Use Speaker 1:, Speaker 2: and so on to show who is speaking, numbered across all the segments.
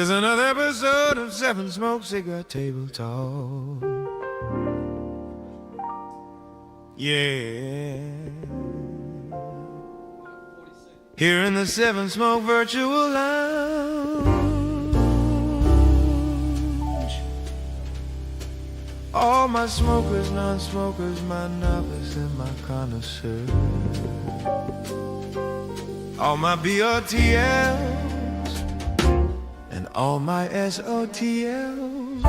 Speaker 1: Here's another episode of Seven Smoke Cigar Table Talk. Yeah. Here in the Seven Smoke Virtual Lounge. All my smokers, non-smokers, my novice and my connoisseur. All my BRTLs and all my SOTLs.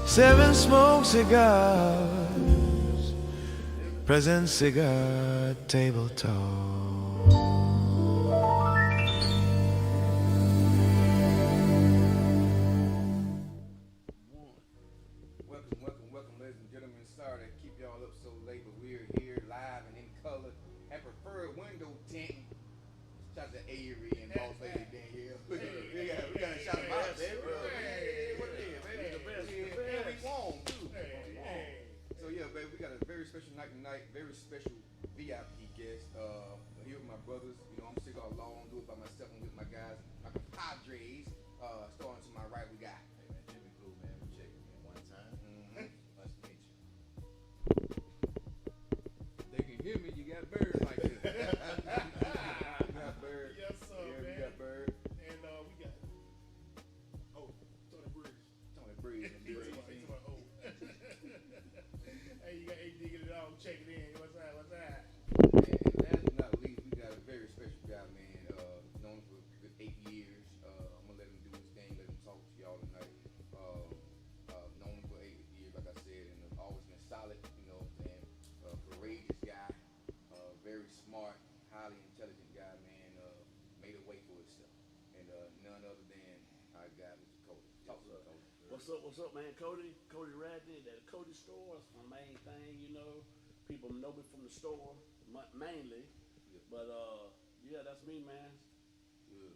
Speaker 1: Seven Smoke Cigars present Cigar Table Talk.
Speaker 2: Welcome, ladies and gentlemen. Sorry to keep y'all up so late, but we're here live and in color at Preferred Window Tent. Shout out to Avery and Boss Lady Dan here. We gotta shout them out, baby. Hey, what the hell, baby? The best. And we warm, too. So, yeah, baby, we got a very special night tonight. Very special VIP guest. Here with my brothers. You know, I'm Cigar Law. I don't do it by myself. I'm with my guys, my compadres. Starting to my right, we got.
Speaker 3: Jimmy Cool, man. We check in one time. Nice to meet you.
Speaker 2: They can hear me. You got birds like this. You got birds.
Speaker 4: Yes, sir,
Speaker 2: Yeah,
Speaker 4: man.
Speaker 2: we got birds.
Speaker 4: And we got Tony Bridge.
Speaker 2: Tony Breeze and Breeze.
Speaker 4: Hey, you got AD get it all. Check it in. What's that? What's that?
Speaker 2: And last but not least, we got a very special guy, man. Known him for a good 8 years. I'm gonna let him do his thing, let him talk to y'all tonight. Known him for 8 years, like I said, and always been solid. You know what I'm saying? Courageous guy, very smart, highly intelligent guy, man. Made a way for himself, and none other than our guy, Mr. Cody. Talk to us, Cody.
Speaker 5: What's up, man? Cody Radney, that Cody store. That's my main thing, you know. People know me from the store, mainly.
Speaker 2: Yeah.
Speaker 5: But, yeah, that's me, man.
Speaker 2: Good,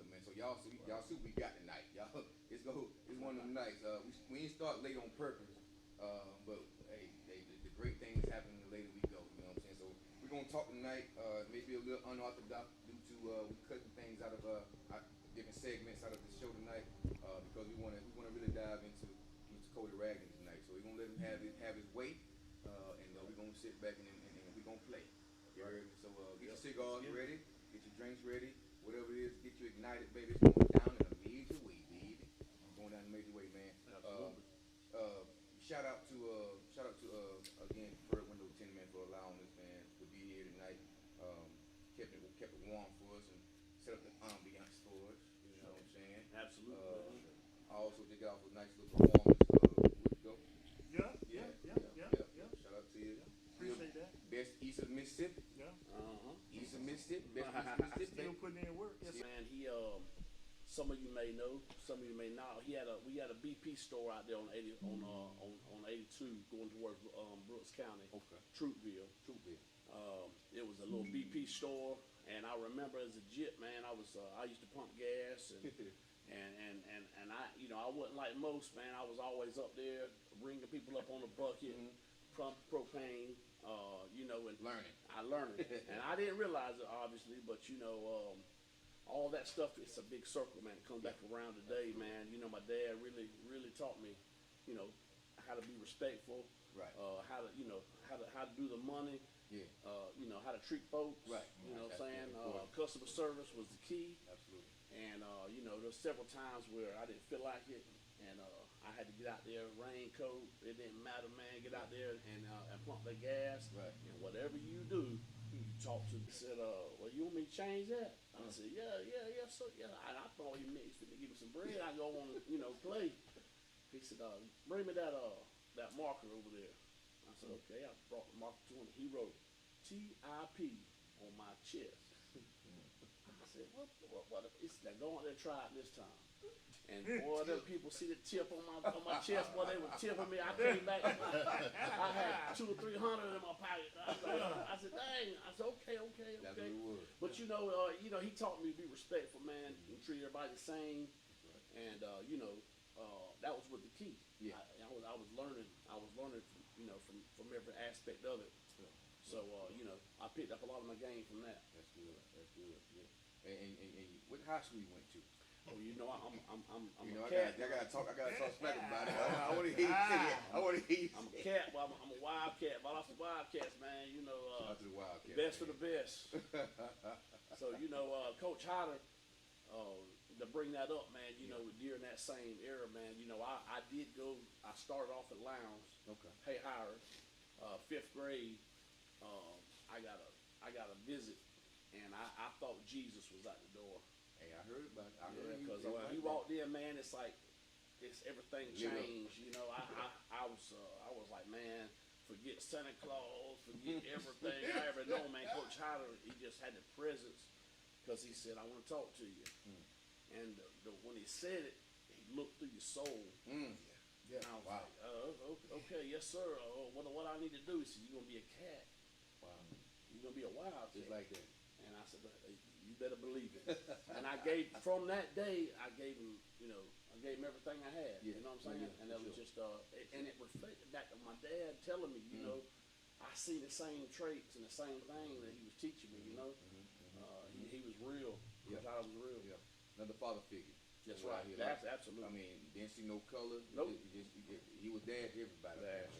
Speaker 2: man. So y'all see what we got tonight. Y'all, it's one of them nights. We ain't start late on purpose, but hey, the great things happen the later we go. You know what I'm saying? So we're gonna talk tonight. Maybe a little unorthodox due to we cutting things out of different segments out of the show tonight because we wanna really dive into Mr. Cody Radney tonight. So we're gonna let him have his way, and we're gonna sit back and we're gonna play. You heard me? So get your cigars ready, get your drinks ready, whatever it is, get you ignited, baby. It's going down in a major way, baby. Going down in a major way, man. Shout out to again Preferred Window Tent, man, for allowing us, man, to be here tonight. Kept it warm for us and set up the ambiance for us. You know what I'm saying?
Speaker 5: Absolutely.
Speaker 2: I also did get off a nice little performance a week ago.
Speaker 4: Yeah.
Speaker 2: Shout out to you.
Speaker 4: Appreciate that.
Speaker 2: Best East of Mississippi.
Speaker 4: Yeah.
Speaker 2: East of Mississippi. Best East of Mississippi.
Speaker 4: Still putting in work. Yes, sir.
Speaker 5: Man, he, some of you may know, some of you may not. We had a BP store out there on 82 going towards Brooks County.
Speaker 2: Okay.
Speaker 5: Troopville. It was a little BP store, and I remember as a jit, man, I used to pump gas and I wasn't like most, man. I was always up there bringing people up on a bucket, pump propane, and
Speaker 2: Learning.
Speaker 5: I learned it, and I didn't realize it obviously, but all that stuff, it's a big circle, man. It comes back around today, man. You know, my dad really taught me, how to be respectful,
Speaker 2: Right.
Speaker 5: how to do the money.
Speaker 2: Yeah.
Speaker 5: How to treat folks.
Speaker 2: Right.
Speaker 5: You know what
Speaker 2: That's
Speaker 5: I'm saying?
Speaker 2: important.
Speaker 5: Customer service was the key.
Speaker 2: Absolutely.
Speaker 5: And, there's several times where I didn't feel like it. And I had to get out there, raincoat. It didn't matter, man. Get out there and pump the gas.
Speaker 2: Right.
Speaker 5: And whatever you do, you talk to. He said, well, you want me to change that? I said, yeah, so, yeah. I thought he meant to give me some bread. I go on, play. He said, bring me that marker over there. I said, okay. I brought the marker to him. He wrote TIP on my chest. I said, what? He said, go on there and try it this time. And boy, them people see the tip on my chest. Boy, they were tipping me. I came back. I had 200 or 300 in my pocket. I said, dang. I said, okay.
Speaker 2: That's what it was.
Speaker 5: But he taught me to be respectful, man, and treat everybody the same. And that was what the key.
Speaker 2: Yeah.
Speaker 5: I was learning. From every aspect of it. So I picked up a lot of my game from that.
Speaker 2: That's good. Yeah. And what high school you went to?
Speaker 5: Oh, you know, I'm
Speaker 2: You know,
Speaker 5: a
Speaker 2: I
Speaker 5: cat.
Speaker 2: gotta talk smack about it. I want to hear you say it. I want to hear you
Speaker 5: I'm a
Speaker 2: say it.
Speaker 5: cat, but I'm a wildcat. But I lost the Wildcats, man. You know,
Speaker 2: Shout out to the Wildcats,
Speaker 5: best for
Speaker 2: man.
Speaker 5: the best. So you know, Coach Hodder, to bring that up, man. You know, during that same era, man. You know, I did go. I started off at Lowndes.
Speaker 2: Okay.
Speaker 5: Hey, Howard, 5th grade. I got a visit, and I thought Jesus was at the door.
Speaker 2: Hey, I heard about it. I
Speaker 5: Yeah,
Speaker 2: heard
Speaker 5: because
Speaker 2: you
Speaker 5: when he walked in, man, it's like everything
Speaker 2: Lit up.
Speaker 5: changed. You know, I was like, man, forget Santa Claus, forget everything I ever know, man. Coach Hodder, he just had the presence, because he said, I want to talk to you. And when he said it, he looked through your soul.
Speaker 2: Yeah.
Speaker 5: And I was
Speaker 2: Wow.
Speaker 5: like, okay, yes sir. What I need to do? He said, you're gonna be a cat.
Speaker 2: Wow.
Speaker 5: You're gonna be a wildcat.
Speaker 2: Just like that.
Speaker 5: And I said, you better believe it. And I gave, from that day, I gave him, I gave him everything I had.
Speaker 2: Yeah.
Speaker 5: You know what I'm saying?
Speaker 2: Yeah,
Speaker 5: And that was just, and it reflected back to my dad telling me, you know, I see the same traits and the same thing that he was teaching me, you know. He was real.
Speaker 2: Yeah.
Speaker 5: Coach Hodder was real.
Speaker 2: Yeah. Another father figure.
Speaker 5: That's
Speaker 2: what I
Speaker 5: right.
Speaker 2: hear.
Speaker 5: That's
Speaker 2: Like,
Speaker 5: absolutely.
Speaker 2: I mean, didn't see no color.
Speaker 5: Nope.
Speaker 2: He was there to everybody.
Speaker 5: That's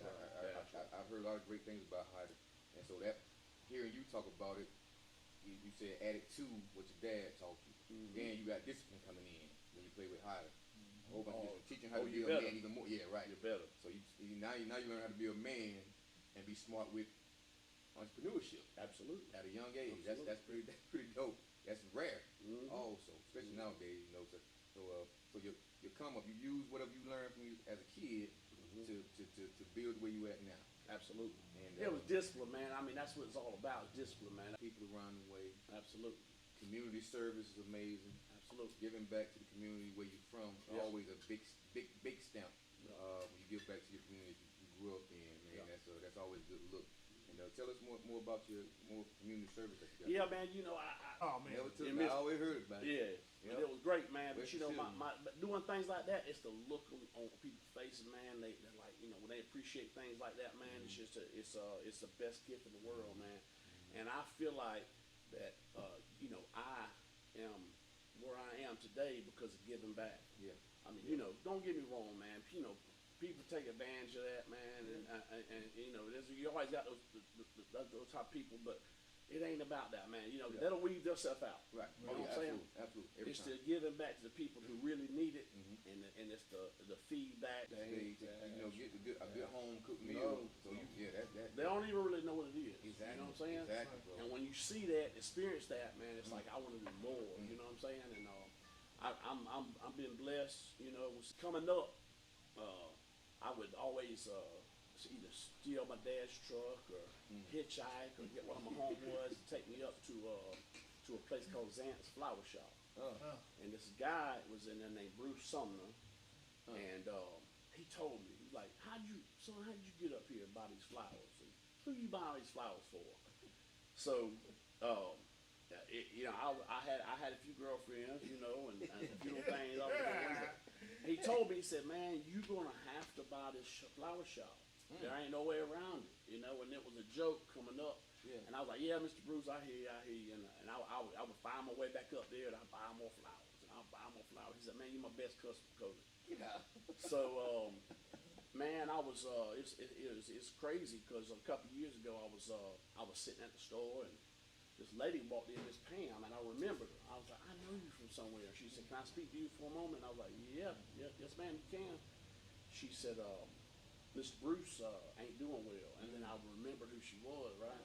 Speaker 5: right.
Speaker 2: I've heard a lot of great things about Hyder. And so that, hearing you talk about it, you said added to what your dad taught you. Then you got discipline coming in when you play with Hyder. A whole bunch of discipline, teaching how to be
Speaker 5: you
Speaker 2: a
Speaker 5: better.
Speaker 2: man even more. Yeah, right.
Speaker 5: You're better.
Speaker 2: So now you learn how to be a man and be smart with entrepreneurship
Speaker 5: Absolutely.
Speaker 2: at a young age.
Speaker 5: Absolutely.
Speaker 2: That's pretty dope. That's rare.
Speaker 5: Mhm.
Speaker 2: Also, especially nowadays, so your come up, you use whatever you learned from you as a kid to build where you at now.
Speaker 5: Absolutely.
Speaker 2: And
Speaker 5: It was discipline, man. I mean, that's what it's all about, discipline, man.
Speaker 2: people around the way.
Speaker 5: Absolutely.
Speaker 2: Community service is amazing.
Speaker 5: Absolutely.
Speaker 2: Giving back to the community where you're from,
Speaker 5: Yeah.
Speaker 2: always a big stamp.
Speaker 5: Yeah.
Speaker 2: When you give back to your community you grew up in, man,
Speaker 5: Yeah.
Speaker 2: that's always a good look. And tell us more about your community service that you got.
Speaker 5: Yeah, man. You know,
Speaker 4: Oh man.
Speaker 2: Never took.
Speaker 5: You
Speaker 2: I
Speaker 5: missed-
Speaker 2: always heard about it.
Speaker 5: yeah.
Speaker 2: Yeah.
Speaker 5: It was great, man. But
Speaker 2: West
Speaker 5: you know,
Speaker 2: City.
Speaker 5: but doing things like that, it's the look on people's faces, man. They're like, when they appreciate things like that, man. It's just it's the best gift in the world, man. And I feel like that, I am where I am today because of giving back.
Speaker 2: Yeah.
Speaker 5: I mean, don't get me wrong, man. People take advantage of that, man, and you always got those type of people, but it ain't about that, man. That'll weed themselves out.
Speaker 2: Right.
Speaker 5: You know what I'm saying?
Speaker 2: Absolutely. Every
Speaker 5: It's
Speaker 2: time.
Speaker 5: the giving back to the people who really need it, and it's the feedback.
Speaker 2: They, get a good home cooked meal.
Speaker 5: No.
Speaker 2: So that
Speaker 5: They don't even really know what it is.
Speaker 2: Exactly.
Speaker 5: You know what I'm saying?
Speaker 2: Exactly, bro.
Speaker 5: And when you see that, experience that, man, it's like I want to do more. You know what I'm saying? And I'm being blessed. Was coming up. I would always either steal my dad's truck or hitchhike or get one of my homeboys to take me up to a place called Zant's Flower Shop. And this guy was in there named Bruce Sumner, and he told me, he's like, how'd you get up here and buy these flowers? And who you buy all these flowers for? So, I had a few girlfriends, and a few little things. I was doing, but he told me, he said, man, you're gonna have to buy this flower shop. There ain't no way around it, and it was a joke coming up.
Speaker 2: Yeah.
Speaker 5: And I was like, yeah, Mr. Bruce, I hear you. And I would find my way back up there, and I'd buy more flowers, and I'd buy more flowers. He said, man, you're my best customer, Cody.
Speaker 2: Yeah.
Speaker 5: So, man, I was, it's crazy, because a couple of years ago, I was sitting at the store, and this lady walked in, Miss Pam, and I remembered her. I was like, I know you from somewhere. She said, can I speak to you for a moment? And I was like, yes, ma'am, you can. She said, Mr. Bruce ain't doing well. And then I remembered who she was, right?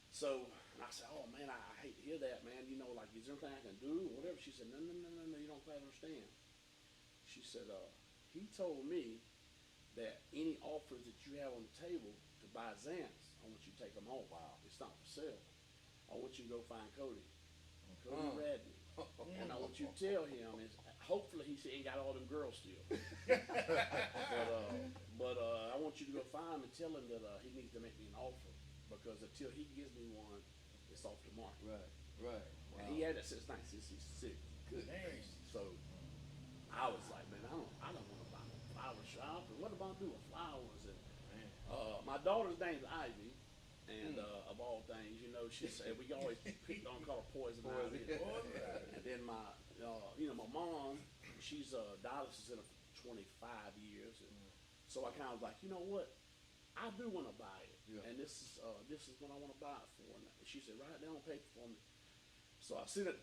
Speaker 5: So, and I said, oh, man, I hate to hear that, man. Like, is there anything I can do or whatever? She said, no, you don't quite understand. She said, he told me that any offers that you have on the table to buy Zants, I want you to take them home. Wow. It's not for sale. I want you to go find Cody. Cody Radney. And I want you to tell him, hopefully he ain't got all them girls still. but I want you to go find him and tell him that he needs to make me an offer, because until he gives me one, it's off the market.
Speaker 2: Right. Wow.
Speaker 5: And he had that since 1966.
Speaker 2: Good.
Speaker 5: So I was like, man, I don't want to buy no flower shop. And what about doing flowers? And my daughter's name's Ivy, and of all things, you know, she said we always picked on call her poison ivy. And then my my mom, she's dialysis in her for 25 years, and so I kind of like, you know what, I do want to buy it, and this is what I want to buy it for. And she said, write it down on paper for me. So I sent it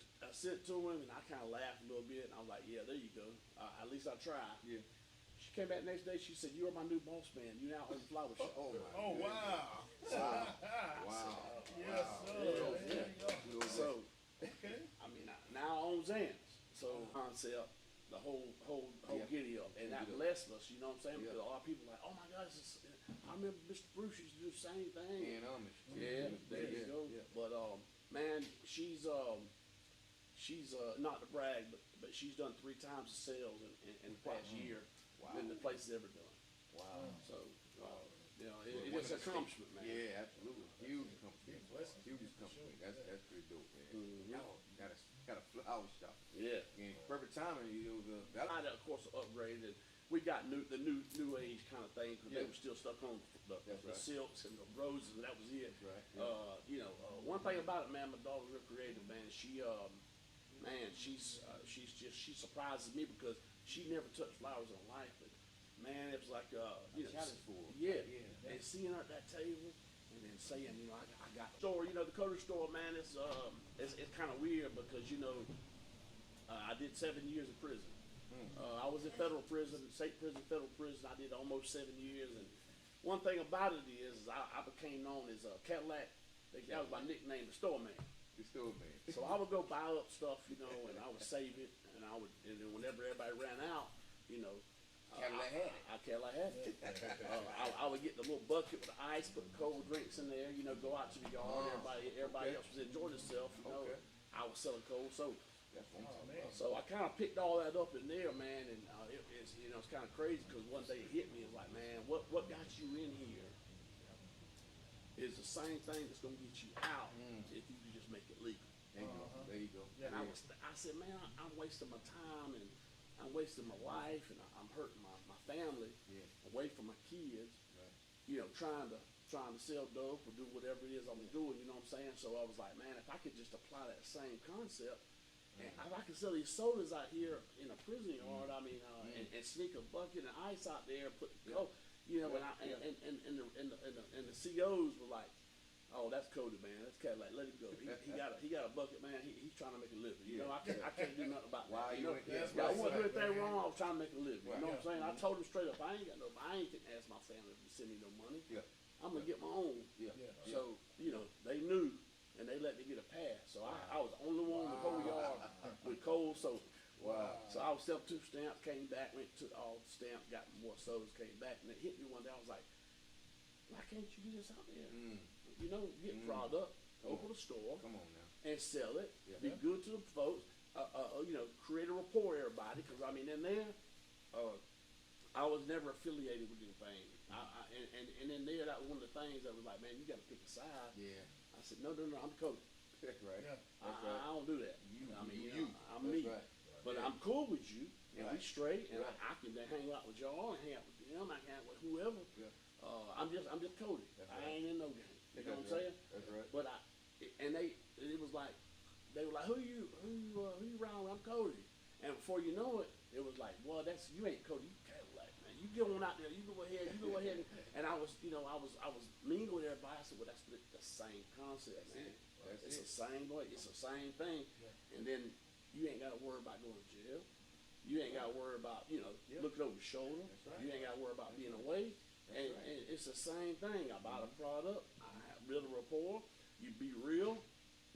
Speaker 5: to him, and I kind of laughed a little bit, and I was like, yeah, there you go. At least I tried.
Speaker 2: Yeah.
Speaker 5: She came back the next day. She said, "You are my new boss man. You now own the flower shop."
Speaker 2: Oh my.
Speaker 4: Oh, wow.
Speaker 2: Wow.
Speaker 4: Yes, sir.
Speaker 5: Yeah.
Speaker 4: There you go.
Speaker 5: So,
Speaker 4: Okay.
Speaker 5: I mean, now I own Zans. So concept, the whole giddy up, and that blessed us. You know what I'm saying? Because a lot of people are like, "Oh my God, I remember Mr. Bruce used to do the same thing."
Speaker 2: And Amish.
Speaker 5: Yeah, there you go.
Speaker 2: Yeah.
Speaker 5: But man, she's not to brag, but she's done 3 times the sales in the past year than the place has ever done.
Speaker 2: Wow.
Speaker 5: So it's an accomplishment, man.
Speaker 2: Yeah, absolutely. Huge accomplishment.
Speaker 4: Blessing.
Speaker 2: Huge accomplishment. That's pretty dope, man.
Speaker 5: Mhm.
Speaker 2: Y'all got a flower shop.
Speaker 5: Yeah.
Speaker 2: And perfect timing, that
Speaker 5: I, of course, upgraded. We got the new age kind of thing because they were still stuck on the
Speaker 2: right.
Speaker 5: silks and the roses, and that was it.
Speaker 2: That's right.
Speaker 5: One thing about it, man, my daughter's real creative, man. She surprises me because she never touched flowers in her life, but man, it was like
Speaker 2: challenge for her.
Speaker 5: Yeah.
Speaker 2: Yeah.
Speaker 5: And seeing her at that table and then saying, I got the store, the Cody store, man. It's kind of weird because I did 7 years in prison. I was in federal prison, state prison, federal prison. I did almost 7 years, and one thing about it is I became known as Cadillac. That was my nickname, the store man.
Speaker 2: The store man.
Speaker 5: So I would go buy up stuff, and I would save it, and then whenever everybody ran out,
Speaker 2: Cadillac had it.
Speaker 5: Cadillac had it. I would get the little bucket with the ice, put the cold drinks in there, go out to the yard. Everybody else was enjoying themselves,
Speaker 2: Okay.
Speaker 5: I was selling cold soda.
Speaker 2: That's what I'm talking
Speaker 4: man.
Speaker 2: about.
Speaker 5: So I kind of picked all that up in there, man, and it's kind of crazy because one day it hit me. It's like, man, what got you in here is the same thing that's gonna get you out if you could just make it legal.
Speaker 2: There you go. There you go.
Speaker 5: And I said, man, I'm wasting my time and I'm wasting my life and I'm hurting my family away from my kids.
Speaker 2: Right.
Speaker 5: Trying to sell dope or do whatever it is I'm doing. You know what I'm saying? So I was like, man, if I could just apply that same concept. And if I could sell these sodas out here in a prison yard, and sneak a bucket of ice out there, and put and the COs were like, oh, that's Cody, man, that's Cadillac, let him go. He got a bucket, man. He's trying to make a living. I can't do nothing about that. I wasn't doing anything wrong. I was trying to make a living. You know what I'm saying? I told him straight up, I ain't gonna ask my family to send me no money.
Speaker 2: Yeah.
Speaker 5: I'm gonna get my own.
Speaker 2: Yeah.
Speaker 5: So they knew. And they let me get a pass. So I was the only one in the whole yard with cold soda.
Speaker 2: Wow.
Speaker 5: So I was selling 2 stamps, came back, went to all the stamps, got more sodas, came back, and it hit me one day. I was like, why can't you do this out there? Get product, open a store,
Speaker 2: Come on now.
Speaker 5: and sell it.
Speaker 2: Yeah.
Speaker 5: Be good to the folks. Create a rapport, everybody. Because in there, I was never affiliated with anything. And in there, that was one of the things that was like, man, you got to pick a side.
Speaker 2: Yeah.
Speaker 5: I said, no, I'm Cody.
Speaker 2: That's right.
Speaker 4: Yeah.
Speaker 5: I don't do that. I'm
Speaker 2: That's
Speaker 5: me.
Speaker 2: right.
Speaker 5: But I'm cool with you, and we
Speaker 2: Right.
Speaker 5: straight, and
Speaker 2: Right.
Speaker 5: I can hang out with y'all, and hang out with them, I can hang out with whoever.
Speaker 2: Yeah.
Speaker 5: I'm just Cody.
Speaker 2: That's
Speaker 5: I
Speaker 2: right.
Speaker 5: ain't in no game. You know what I'm
Speaker 2: That's
Speaker 5: saying?
Speaker 2: right. That's right.
Speaker 5: But it was like, they were like, who you around with? I'm Cody. And before you know it, it was like, well, you ain't Cody, you Cadillac, man. You get on out there, you go ahead. And I was mean with everybody. I said, well, that's the same concept, man. It's the same way. It's the same thing. And then you ain't got to worry about going to jail. You ain't got to worry about, looking over your shoulder.
Speaker 2: That's right.
Speaker 5: You ain't got to worry about being away. And it's the same thing. I buy the product. I build a rapport. You be real,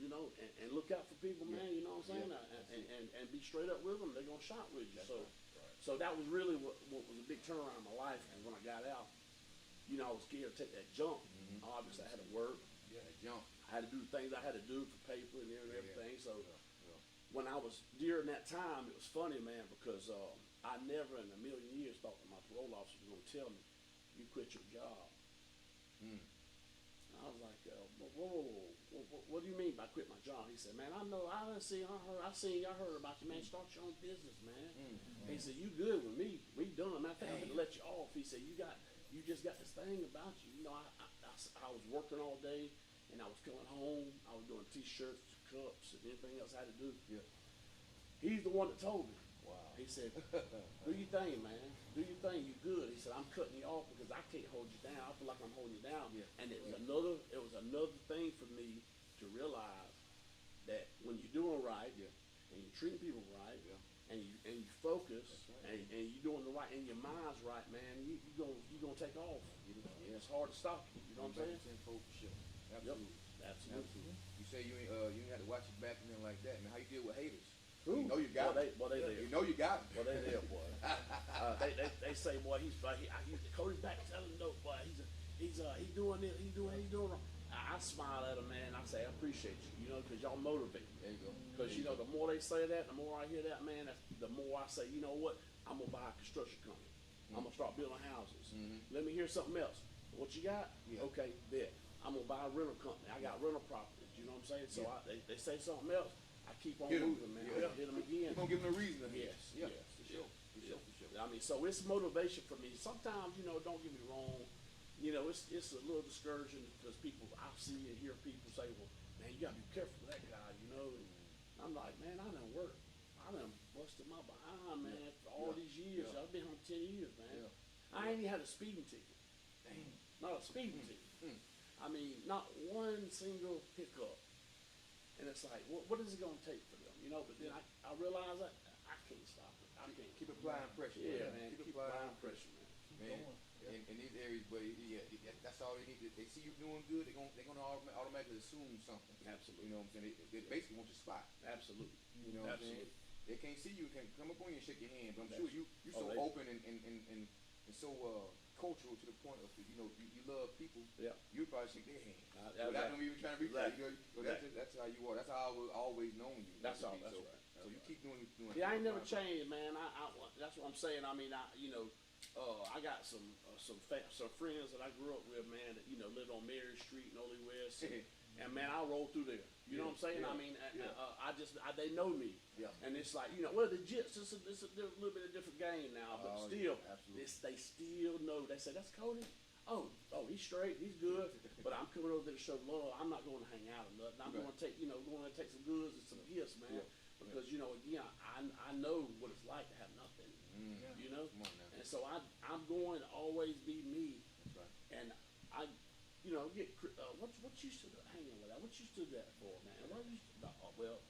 Speaker 5: and look out for people, man. You know what I'm saying? And be straight up with them. They're going to shop with you. So that was really what was a big turnaround in my life. And when I got out, I was scared to take that jump. Obviously, I had to work.
Speaker 2: Yeah. Jump.
Speaker 5: I had to do the things I had to do for paper and everything. So when I was during that time, it was funny, man, because I never in a million years thought that my parole officer was going to tell me, "You quit your job." I was like, whoa, what do you mean by quit my job? He said, man, I know, I heard about you, man. Start your own business, man. He said, you good with me. We done. Matter of fact, I'm gonna let you off. He said, you got you just got this thing about you. You know, I was working all day, and I was coming home. I was doing T-shirts, cups, and anything else I had to do.
Speaker 2: Yeah.
Speaker 5: He's the one that told me.
Speaker 2: Wow.
Speaker 5: He said, "Do your thing, man. Do your thing. You good." He said, "I'm cutting you off because I can't hold you down. I feel like I'm holding you down."
Speaker 2: Yeah.
Speaker 5: And it was another thing for me to realize that when you're doing right, and you're treating people right, and you focus, and you're doing the right, and your mind's right, man, you gonna take off. It's hard to stop you. You know what I'm saying?
Speaker 2: Tenfold for sure. Absolutely.
Speaker 5: Yep. Absolutely.
Speaker 2: You say you ain't had to watch your back and then like that, man. How you deal with haters?
Speaker 5: Who?
Speaker 2: You know you got
Speaker 5: Boy,
Speaker 2: them.
Speaker 5: they there.
Speaker 2: You know you got them.
Speaker 5: Well, they there, boy. They say, boy, Cody's back telling them, boy, he's doing this, he's doing wrong. I smile at them, man. I say, I appreciate you, because y'all motivate me.
Speaker 2: There you go.
Speaker 5: Because, the more they say that, the more I hear that, man, the more I say, you know what, I'm going to buy a construction company. I'm going to start building houses. Let me hear something else. What you got?
Speaker 2: Yeah.
Speaker 5: Okay, bet. I'm going to buy a rental company. I got rental properties. You know what I'm saying? So they say something else. I keep on moving, man.
Speaker 2: Yeah.
Speaker 5: Hit them again.
Speaker 2: You gonna give them a reason.
Speaker 5: Yes.
Speaker 2: Yeah.
Speaker 5: Yes.
Speaker 2: For sure. For sure.
Speaker 5: I mean, so it's motivation for me. Sometimes, don't get me wrong, it's a little discouraging because I see and hear people say, well, man, you gotta be careful with that guy, And I'm like, man, I done worked. I done busted my behind, man, for all these years. I've been home 10 years, man.
Speaker 2: Yeah.
Speaker 5: I ain't even had a speeding ticket.
Speaker 2: Damn.
Speaker 5: Not a speeding ticket. I mean, not one single hiccup. And it's like, what is it gonna take for them? But then I realize I can't stop it. I can't.
Speaker 2: Keep applying pressure.
Speaker 5: Yeah, man. Keep applying pressure, man.
Speaker 2: Man, in these areas, but that's all they need. They see you doing good, they're gonna automatically assume something.
Speaker 5: Absolutely.
Speaker 2: You know what I'm saying? They basically want your spot.
Speaker 5: Absolutely.
Speaker 2: You know what I'm saying? They can't see you, can't come up on you and shake your hand. But I'm sure you're so open and so cultural to the point of you love people.
Speaker 5: Yeah.
Speaker 2: You probably shake their hand
Speaker 5: right.
Speaker 2: without them even trying to reach out.
Speaker 5: Right.
Speaker 2: That's how you are. That's how I've always known you.
Speaker 5: That's all. That's
Speaker 2: so,
Speaker 5: right.
Speaker 2: So you keep doing.
Speaker 5: Yeah, I ain't never changed, man. That's what I'm saying. I mean, I got some friends that I grew up with, man, that lived on Mary Street in Ole West, and man, I roll through there. You know what I'm saying?
Speaker 2: Yeah.
Speaker 5: I mean, they know me.
Speaker 2: Yeah.
Speaker 5: And it's like, well, the Jits, it's a little bit of a different game now, but still, they still know. They say, that's Cody. Oh, he's straight, he's good, but I'm coming over there to show love. I'm not going to hang out or nothing. I'm going to take, going to take some goods and some gifts, man.
Speaker 2: Yeah.
Speaker 5: Because again, I know what it's like to have nothing.
Speaker 2: Come on now.
Speaker 5: And so I'm going to always be me.
Speaker 2: That's right.
Speaker 5: And I, get what you stood hang on with that. What you stood that for, man? What you well,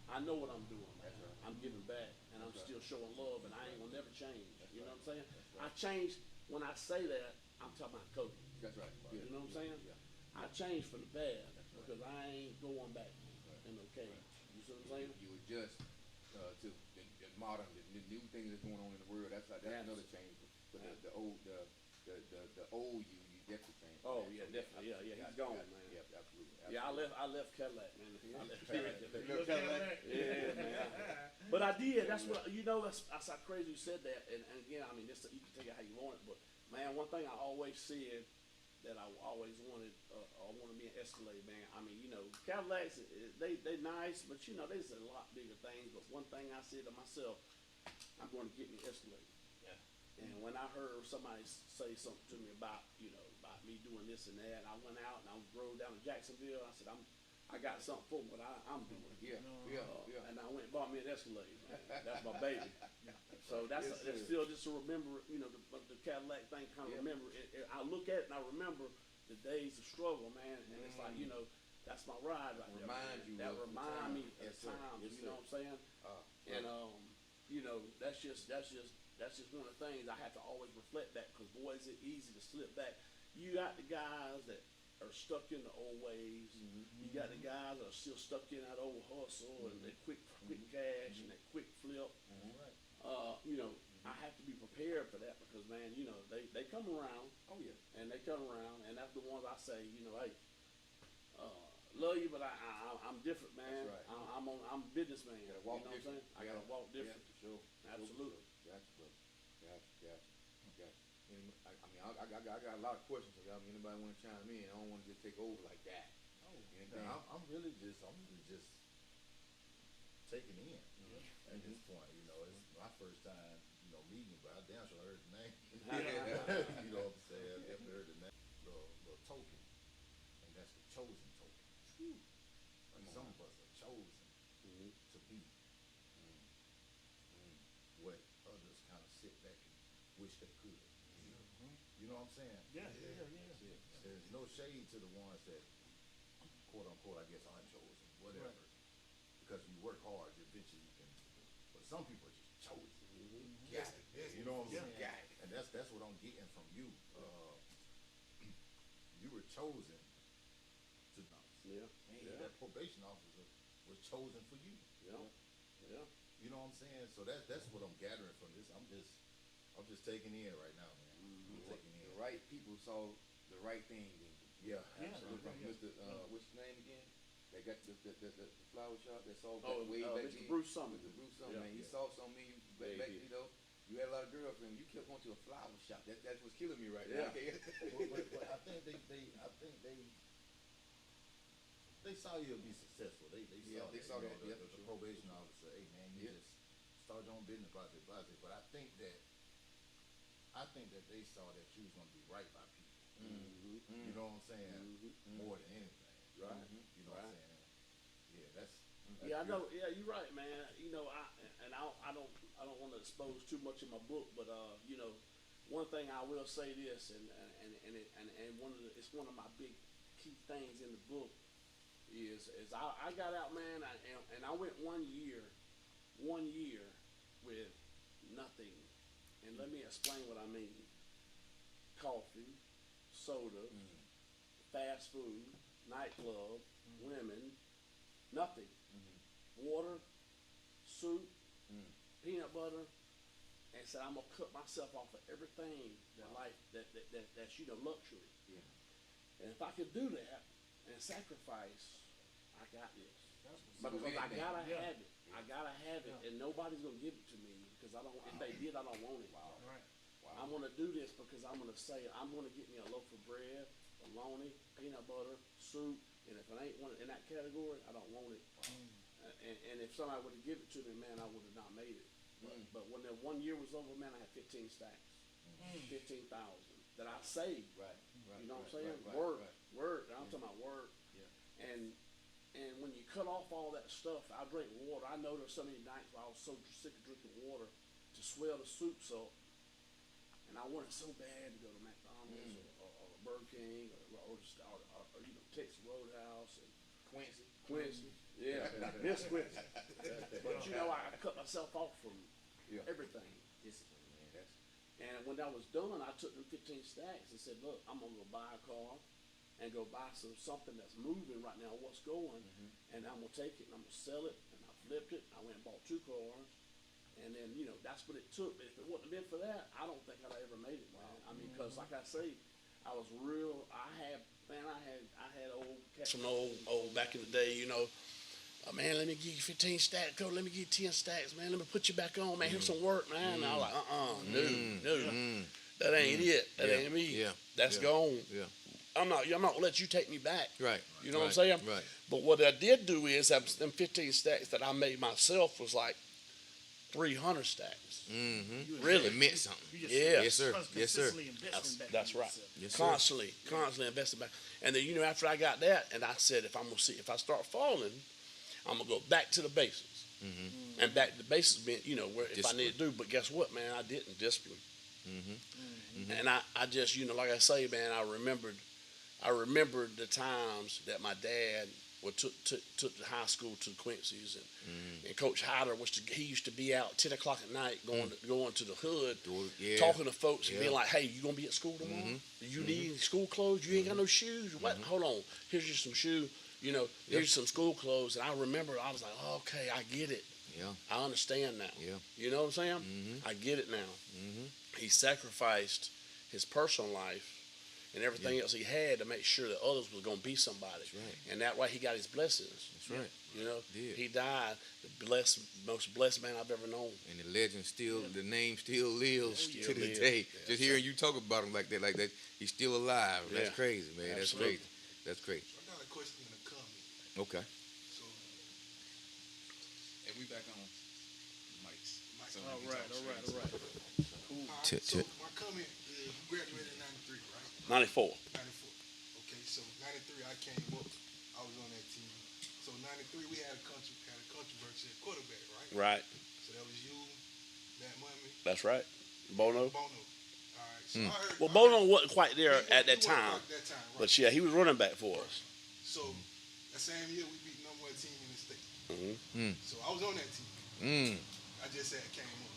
Speaker 5: I know what I'm doing, man.
Speaker 2: That's right.
Speaker 5: I'm giving back, and I'm
Speaker 2: That's
Speaker 5: still showing love, and I ain't gonna never change.
Speaker 2: That's
Speaker 5: You know
Speaker 2: right.
Speaker 5: what I'm saying?
Speaker 2: That's right.
Speaker 5: I changed when I say that. I'm talking about Cody.
Speaker 2: That's right.
Speaker 5: You know what I'm saying?
Speaker 2: Yeah.
Speaker 5: I changed for the bad
Speaker 2: That's right.
Speaker 5: because I ain't going back in the cage. You see what I'm saying?
Speaker 2: You adjust to the modern, the new things that's going on in the world. That's another change. But the old you definitely changed.
Speaker 5: Oh yeah, definitely. Yeah, he's gone, man.
Speaker 2: Yeah, absolutely.
Speaker 5: Yeah, I left Cadillac, man. I left
Speaker 2: Little Cadillac.
Speaker 5: Yeah, man. But I did. That's what that's how crazy you said that. And again, I mean, you can take it how you want it. But man, one thing I always said that I always wanted, I wanted me an Escalade, man. I mean, Cadillacs, they nice, but they say a lot bigger things. But one thing I said to myself, I'm going to get me an Escalade.
Speaker 2: Yeah.
Speaker 5: And when I heard somebody say something to me about me doing this and that, I went out and I rode down to Jacksonville. I said, I got something for what I'm doing.
Speaker 2: Yeah.
Speaker 5: And I went and bought me an Escalade. Man. That's my baby. So that's still just to remember, the Cadillac thing. Kind of remember. I look at it and I remember the days of struggle, man. And it's like that's my ride right there. That remind me of times. You know what I'm saying? And that's just one of the things I have to always reflect that because boy, is it easy to slip back. You got the guys that are stuck in the old ways. You got the guys that are still stuck in that old hustle and they quick cash and they quick flip. I have to be prepared for that because man, they come around.
Speaker 2: Oh yeah.
Speaker 5: And they come around, and that's the ones I say, hey, love you, but I'm different, man.
Speaker 2: That's right.
Speaker 5: I'm a businessman.
Speaker 2: You gotta walk
Speaker 5: know what I'm saying? I gotta walk different.
Speaker 2: Yeah, for sure.
Speaker 5: Absolutely.
Speaker 2: Gotcha. I got a lot of questions. So y'all, anybody want to chime in? I don't want to just take over like that.
Speaker 3: Oh, I'm really just taking in at this point. It's my first time, meeting, but I damn sure heard the name. token, and that's the chosen token. Like some of us are chosen to be what others kind of sit back and wish they could. You know what I'm saying?
Speaker 4: Yeah.
Speaker 3: There's no shade to the ones that, quote unquote, I guess, aren't chosen, whatever.
Speaker 4: Right.
Speaker 3: Because you work hard, eventually you can. But some people are just chosen.
Speaker 2: Got it.
Speaker 3: You know what I'm
Speaker 4: Yeah.
Speaker 3: saying?
Speaker 2: Got it.
Speaker 3: And that's what I'm getting from you. You were chosen to.
Speaker 5: Yeah.
Speaker 3: That probation officer was chosen for you.
Speaker 5: Yeah.
Speaker 3: You know what I'm saying? So that's what I'm gathering from this. I'm just taking in right now, man. I'm taking in.
Speaker 2: The right people saw the right thing in you.
Speaker 3: Yeah, absolutely.
Speaker 2: Mr. What's his name again? They got the flower shop that saw back
Speaker 5: Oh,
Speaker 2: way back
Speaker 5: Mr.
Speaker 2: then.
Speaker 5: Bruce Summer.
Speaker 2: Mr. Bruce Summer,
Speaker 5: Yeah.
Speaker 2: man. He saw something in you back you know. You had a lot of girlfriends. You kept going to a flower shop. That's what's killing me right now.
Speaker 5: Yeah.
Speaker 3: but I think they saw you be successful. They saw
Speaker 2: that,
Speaker 3: the
Speaker 2: for sure.
Speaker 3: probation officer. Hey man, you just start your own business, blah. But I think that they saw that you was gonna be right by people. You know what I'm saying? More than anything,
Speaker 5: Right.
Speaker 3: You know what I'm saying? Yeah, that's
Speaker 5: Yeah, I
Speaker 3: good.
Speaker 5: know. Yeah, you're right, man. You know, I don't want to expose too much in my book, but you know, one thing I will say this, and it's one of my big key things in the book is I got out, man, and I went 1 year with nothing, and let me explain what I mean. Coffee, soda, fast food, nightclub, women, nothing. Water, soup, peanut butter, and said I'm gonna cut myself off of everything that life that's luxury.
Speaker 2: Yeah.
Speaker 5: And if I could do that and sacrifice, I got this. Because
Speaker 2: Do
Speaker 5: I
Speaker 2: anything.
Speaker 5: gotta
Speaker 4: Yeah.
Speaker 5: have it. I gotta have it, and nobody's gonna give it to me because I don't. If they did, I don't want it.
Speaker 4: Right.
Speaker 5: I'm gonna do this because I'm gonna say I'm gonna get me a loaf of bread, bologna, peanut butter, soup, and if it ain't one in that category, I don't want it. And if somebody would have given it to me, man, I would have not made it. But when that 1 year was over, man, I had 15 stacks, 15,000 that I saved.
Speaker 2: Right.
Speaker 5: You know what I'm saying?
Speaker 2: Right.
Speaker 5: Work. I'm talking about work.
Speaker 2: Yeah.
Speaker 5: And when you cut off all that stuff, I drink water. I know there's so many nights where I was so sick of drinking water to swell the soups up. And I wanted so bad to go to McDonald's or Burger King or you know, Texas Roadhouse and Quincy. Yeah, miss Quincy. But you know, I cut myself off from everything.
Speaker 2: Discipline, man. That's
Speaker 5: And when I was done, I took them 15 stacks and said, look, I'm gonna go buy a car and go buy something that's moving right now, what's going, and I'm gonna take it and I'm gonna sell it, and I flipped it. I went and bought 2 cars, and then, you know, that's what it took. But if it wouldn't have been for that, I don't think I'd have ever made it, man. I mean, because like I say, I was real. I had old cats from old back in the day, you know. Man, let me give you 15 stacks, Cody. Let me give you 10 stacks, man. Let me put you back on, man. Here's some work, man. And I was like, no, that ain't it. That ain't me.
Speaker 2: Yeah.
Speaker 5: That's
Speaker 2: Yeah.
Speaker 5: gone.
Speaker 2: Yeah.
Speaker 5: I'm not gonna let you take me back.
Speaker 2: Right.
Speaker 5: You know what I'm saying?
Speaker 2: Right.
Speaker 5: But what I did do is them 15 stacks that I made myself was like 300 stacks. Really?
Speaker 2: It meant something.
Speaker 4: You just
Speaker 5: Yeah.
Speaker 2: Yes, sir. Yes, sir.
Speaker 4: consistently investing back
Speaker 5: That's
Speaker 4: in
Speaker 5: right.
Speaker 4: yourself.
Speaker 2: Yes, sir.
Speaker 5: Constantly investing back. And then, you know, after I got that, and I said, if I start falling, I'm gonna go back to the basics. And back to the basics being, you know, where if I need to do. But guess what, man? I didn't discipline. And I just, you know, like I say, man, I remembered the times that my dad took the high school to the Quincy's, and Coach Hyder he used to be out 10 o'clock at night going to the hood, talking to folks and being like, hey, you gonna be at school tomorrow? Do you need school clothes? You ain't got no shoes? What? Hold on, here's just some shoes. You know, here's some school clothes. And I remember I was like, oh, okay, I get it.
Speaker 2: Yeah.
Speaker 5: I understand now.
Speaker 2: Yeah.
Speaker 5: You know what I'm saying? I get it now. He sacrificed his personal life and everything else he had to make sure that others was going to be somebody.
Speaker 2: That's right.
Speaker 5: And that way he got his blessings.
Speaker 2: That's right.
Speaker 5: You know,
Speaker 2: Did.
Speaker 5: he died the most blessed man I've ever known.
Speaker 2: And the legend still, the name still lives
Speaker 5: Still
Speaker 2: to this
Speaker 5: lives.
Speaker 2: day.
Speaker 5: Yeah.
Speaker 2: Just hearing you talk about him like that, he's still alive. That's
Speaker 5: Yeah.
Speaker 2: crazy, man. That's
Speaker 5: Absolutely.
Speaker 2: crazy. That's crazy.
Speaker 6: I got a question and a comment.
Speaker 2: Okay.
Speaker 6: So,
Speaker 7: Hey, we back on mics. So
Speaker 4: All
Speaker 7: we can
Speaker 4: right.
Speaker 7: talk straight.
Speaker 6: all right,
Speaker 2: Tip,
Speaker 6: so
Speaker 2: tip.
Speaker 6: my comment is you graduated in 93, right?
Speaker 5: 94.
Speaker 6: 94. I came up, I was on that team. So '93 we had a controversy at quarterback, right?
Speaker 5: Right.
Speaker 6: So that was you, Matt Mummy,
Speaker 5: That's right. Bono.
Speaker 6: Bono. All right. So I heard.
Speaker 5: Well,
Speaker 6: I
Speaker 5: Bono
Speaker 6: heard,
Speaker 5: wasn't quite there
Speaker 6: he
Speaker 5: at that
Speaker 6: wasn't
Speaker 5: time,
Speaker 6: quite that time, right?
Speaker 5: but yeah, he was running back for us.
Speaker 6: So that same year we beat number 1 team in the state.
Speaker 5: Mm-hmm.
Speaker 6: So I was on that team. I just said came up.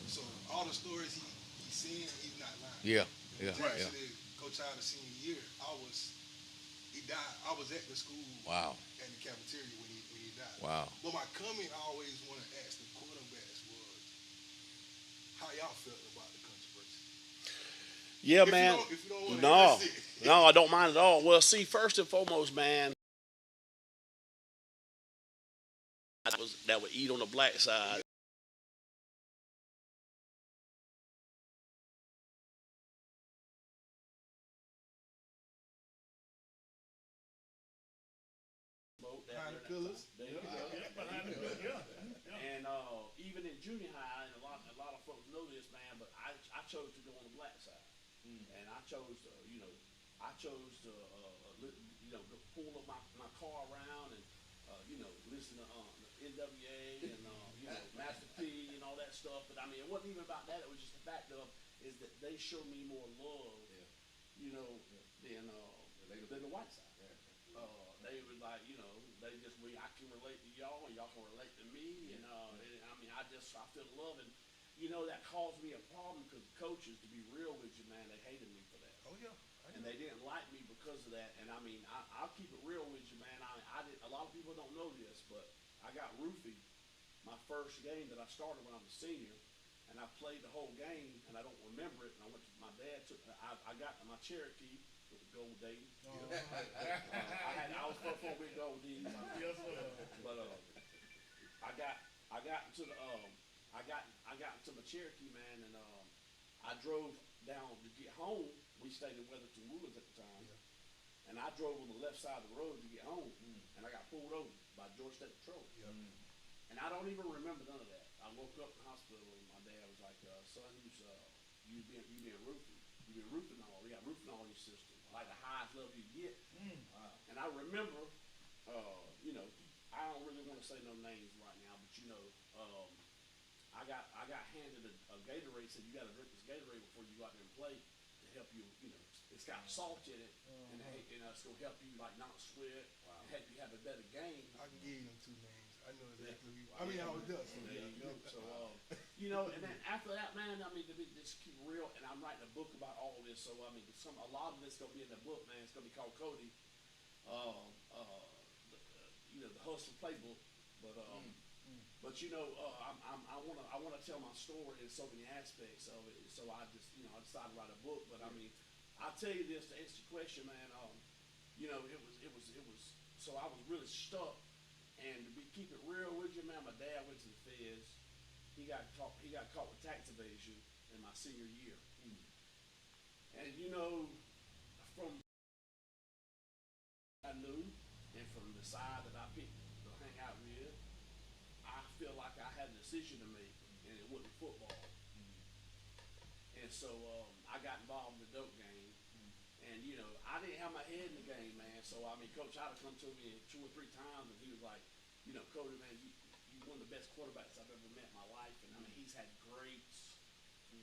Speaker 6: So all the stories he's seen, he's not lying.
Speaker 7: Yeah. Yeah.
Speaker 6: Right.
Speaker 7: Yeah.
Speaker 6: Coach Tyler senior year, he died. I was at the school.
Speaker 7: Wow.
Speaker 6: In the cafeteria when he died.
Speaker 7: Wow.
Speaker 6: But my comment I always want to ask the quarterbacks was how y'all felt about the controversy.
Speaker 5: Yeah,
Speaker 6: If
Speaker 5: man.
Speaker 6: you don't want to
Speaker 5: No,
Speaker 6: address it.
Speaker 5: no, I don't mind at all. Well, see, first and foremost, man, that would eat on the black side.
Speaker 6: Behind the pillars.
Speaker 5: There you go.
Speaker 4: Yeah, behind the good, yeah.
Speaker 5: And even in junior high, and a lot of folks know this, man, but I chose to go on the black side, and I chose to, to pull up my car around and listen to NWA and Master P and all that stuff. But I mean, it wasn't even about that. It was just the fact of is that they showed me more love, than the white side. They were like, I can relate to y'all, and y'all can relate to me, and I mean, I feel love, and that caused me a problem because coaches, to be real with you, man, they hated me for that.
Speaker 6: Oh yeah.
Speaker 5: And they didn't like me because of that. And I mean, I'll keep it real with you, man. I did. A lot of people don't know this, but I got roofied my first game that I started when I was a senior, and I played the whole game, and I don't remember it. And I went to my dad. I got my Cherokee with the gold date. I was before we gold D's.
Speaker 4: Yes, sir.
Speaker 5: But I got into my Cherokee, man, and I drove down to get home. We stayed in Weatherton Woodlands at the time, and I drove on the left side of the road to get home, and I got pulled over by Georgia State Patrol. And I don't even remember none of that. I woke up in the hospital, and my dad was like, "Son, you been roofing? You been roofing all? We got roofing all in your system, like the highest level you get." And I remember, I don't really want to say no names right now, but I got handed a Gatorade. Said you got to drink this Gatorade before you go out there and play to help you. It's got salt in it, and it's gonna help you like not sweat and help you have a better game.
Speaker 6: I can give you them 2 names. I know exactly. I mean, I was there. So
Speaker 5: There you go. So and then after that, man, I mean, to just keep it real, and I'm writing a book about all of this. So I mean, a lot of this gonna be in the book, man. It's gonna be called Cody. The Hustle Playbook, but I wanna tell my story in so many aspects of it. So I decided to write a book. But I mean, I'll tell you this to answer your question, man. It was. So I was really stuck, and to keep it real with you, man. My dad went to the feds. He got caught with tax evasion in my senior year, and from I knew, and from the side that I picked to hang out with, I feel like I had a decision to make, and it wasn't football. And so I got involved in the dope game, and I didn't have my head in the game, man. So I mean, Coach I'd come to me 2 or 3 times, and he was like, Cody, man, you one of the best quarterbacks I've ever met in my life, and I mean, he's had greats.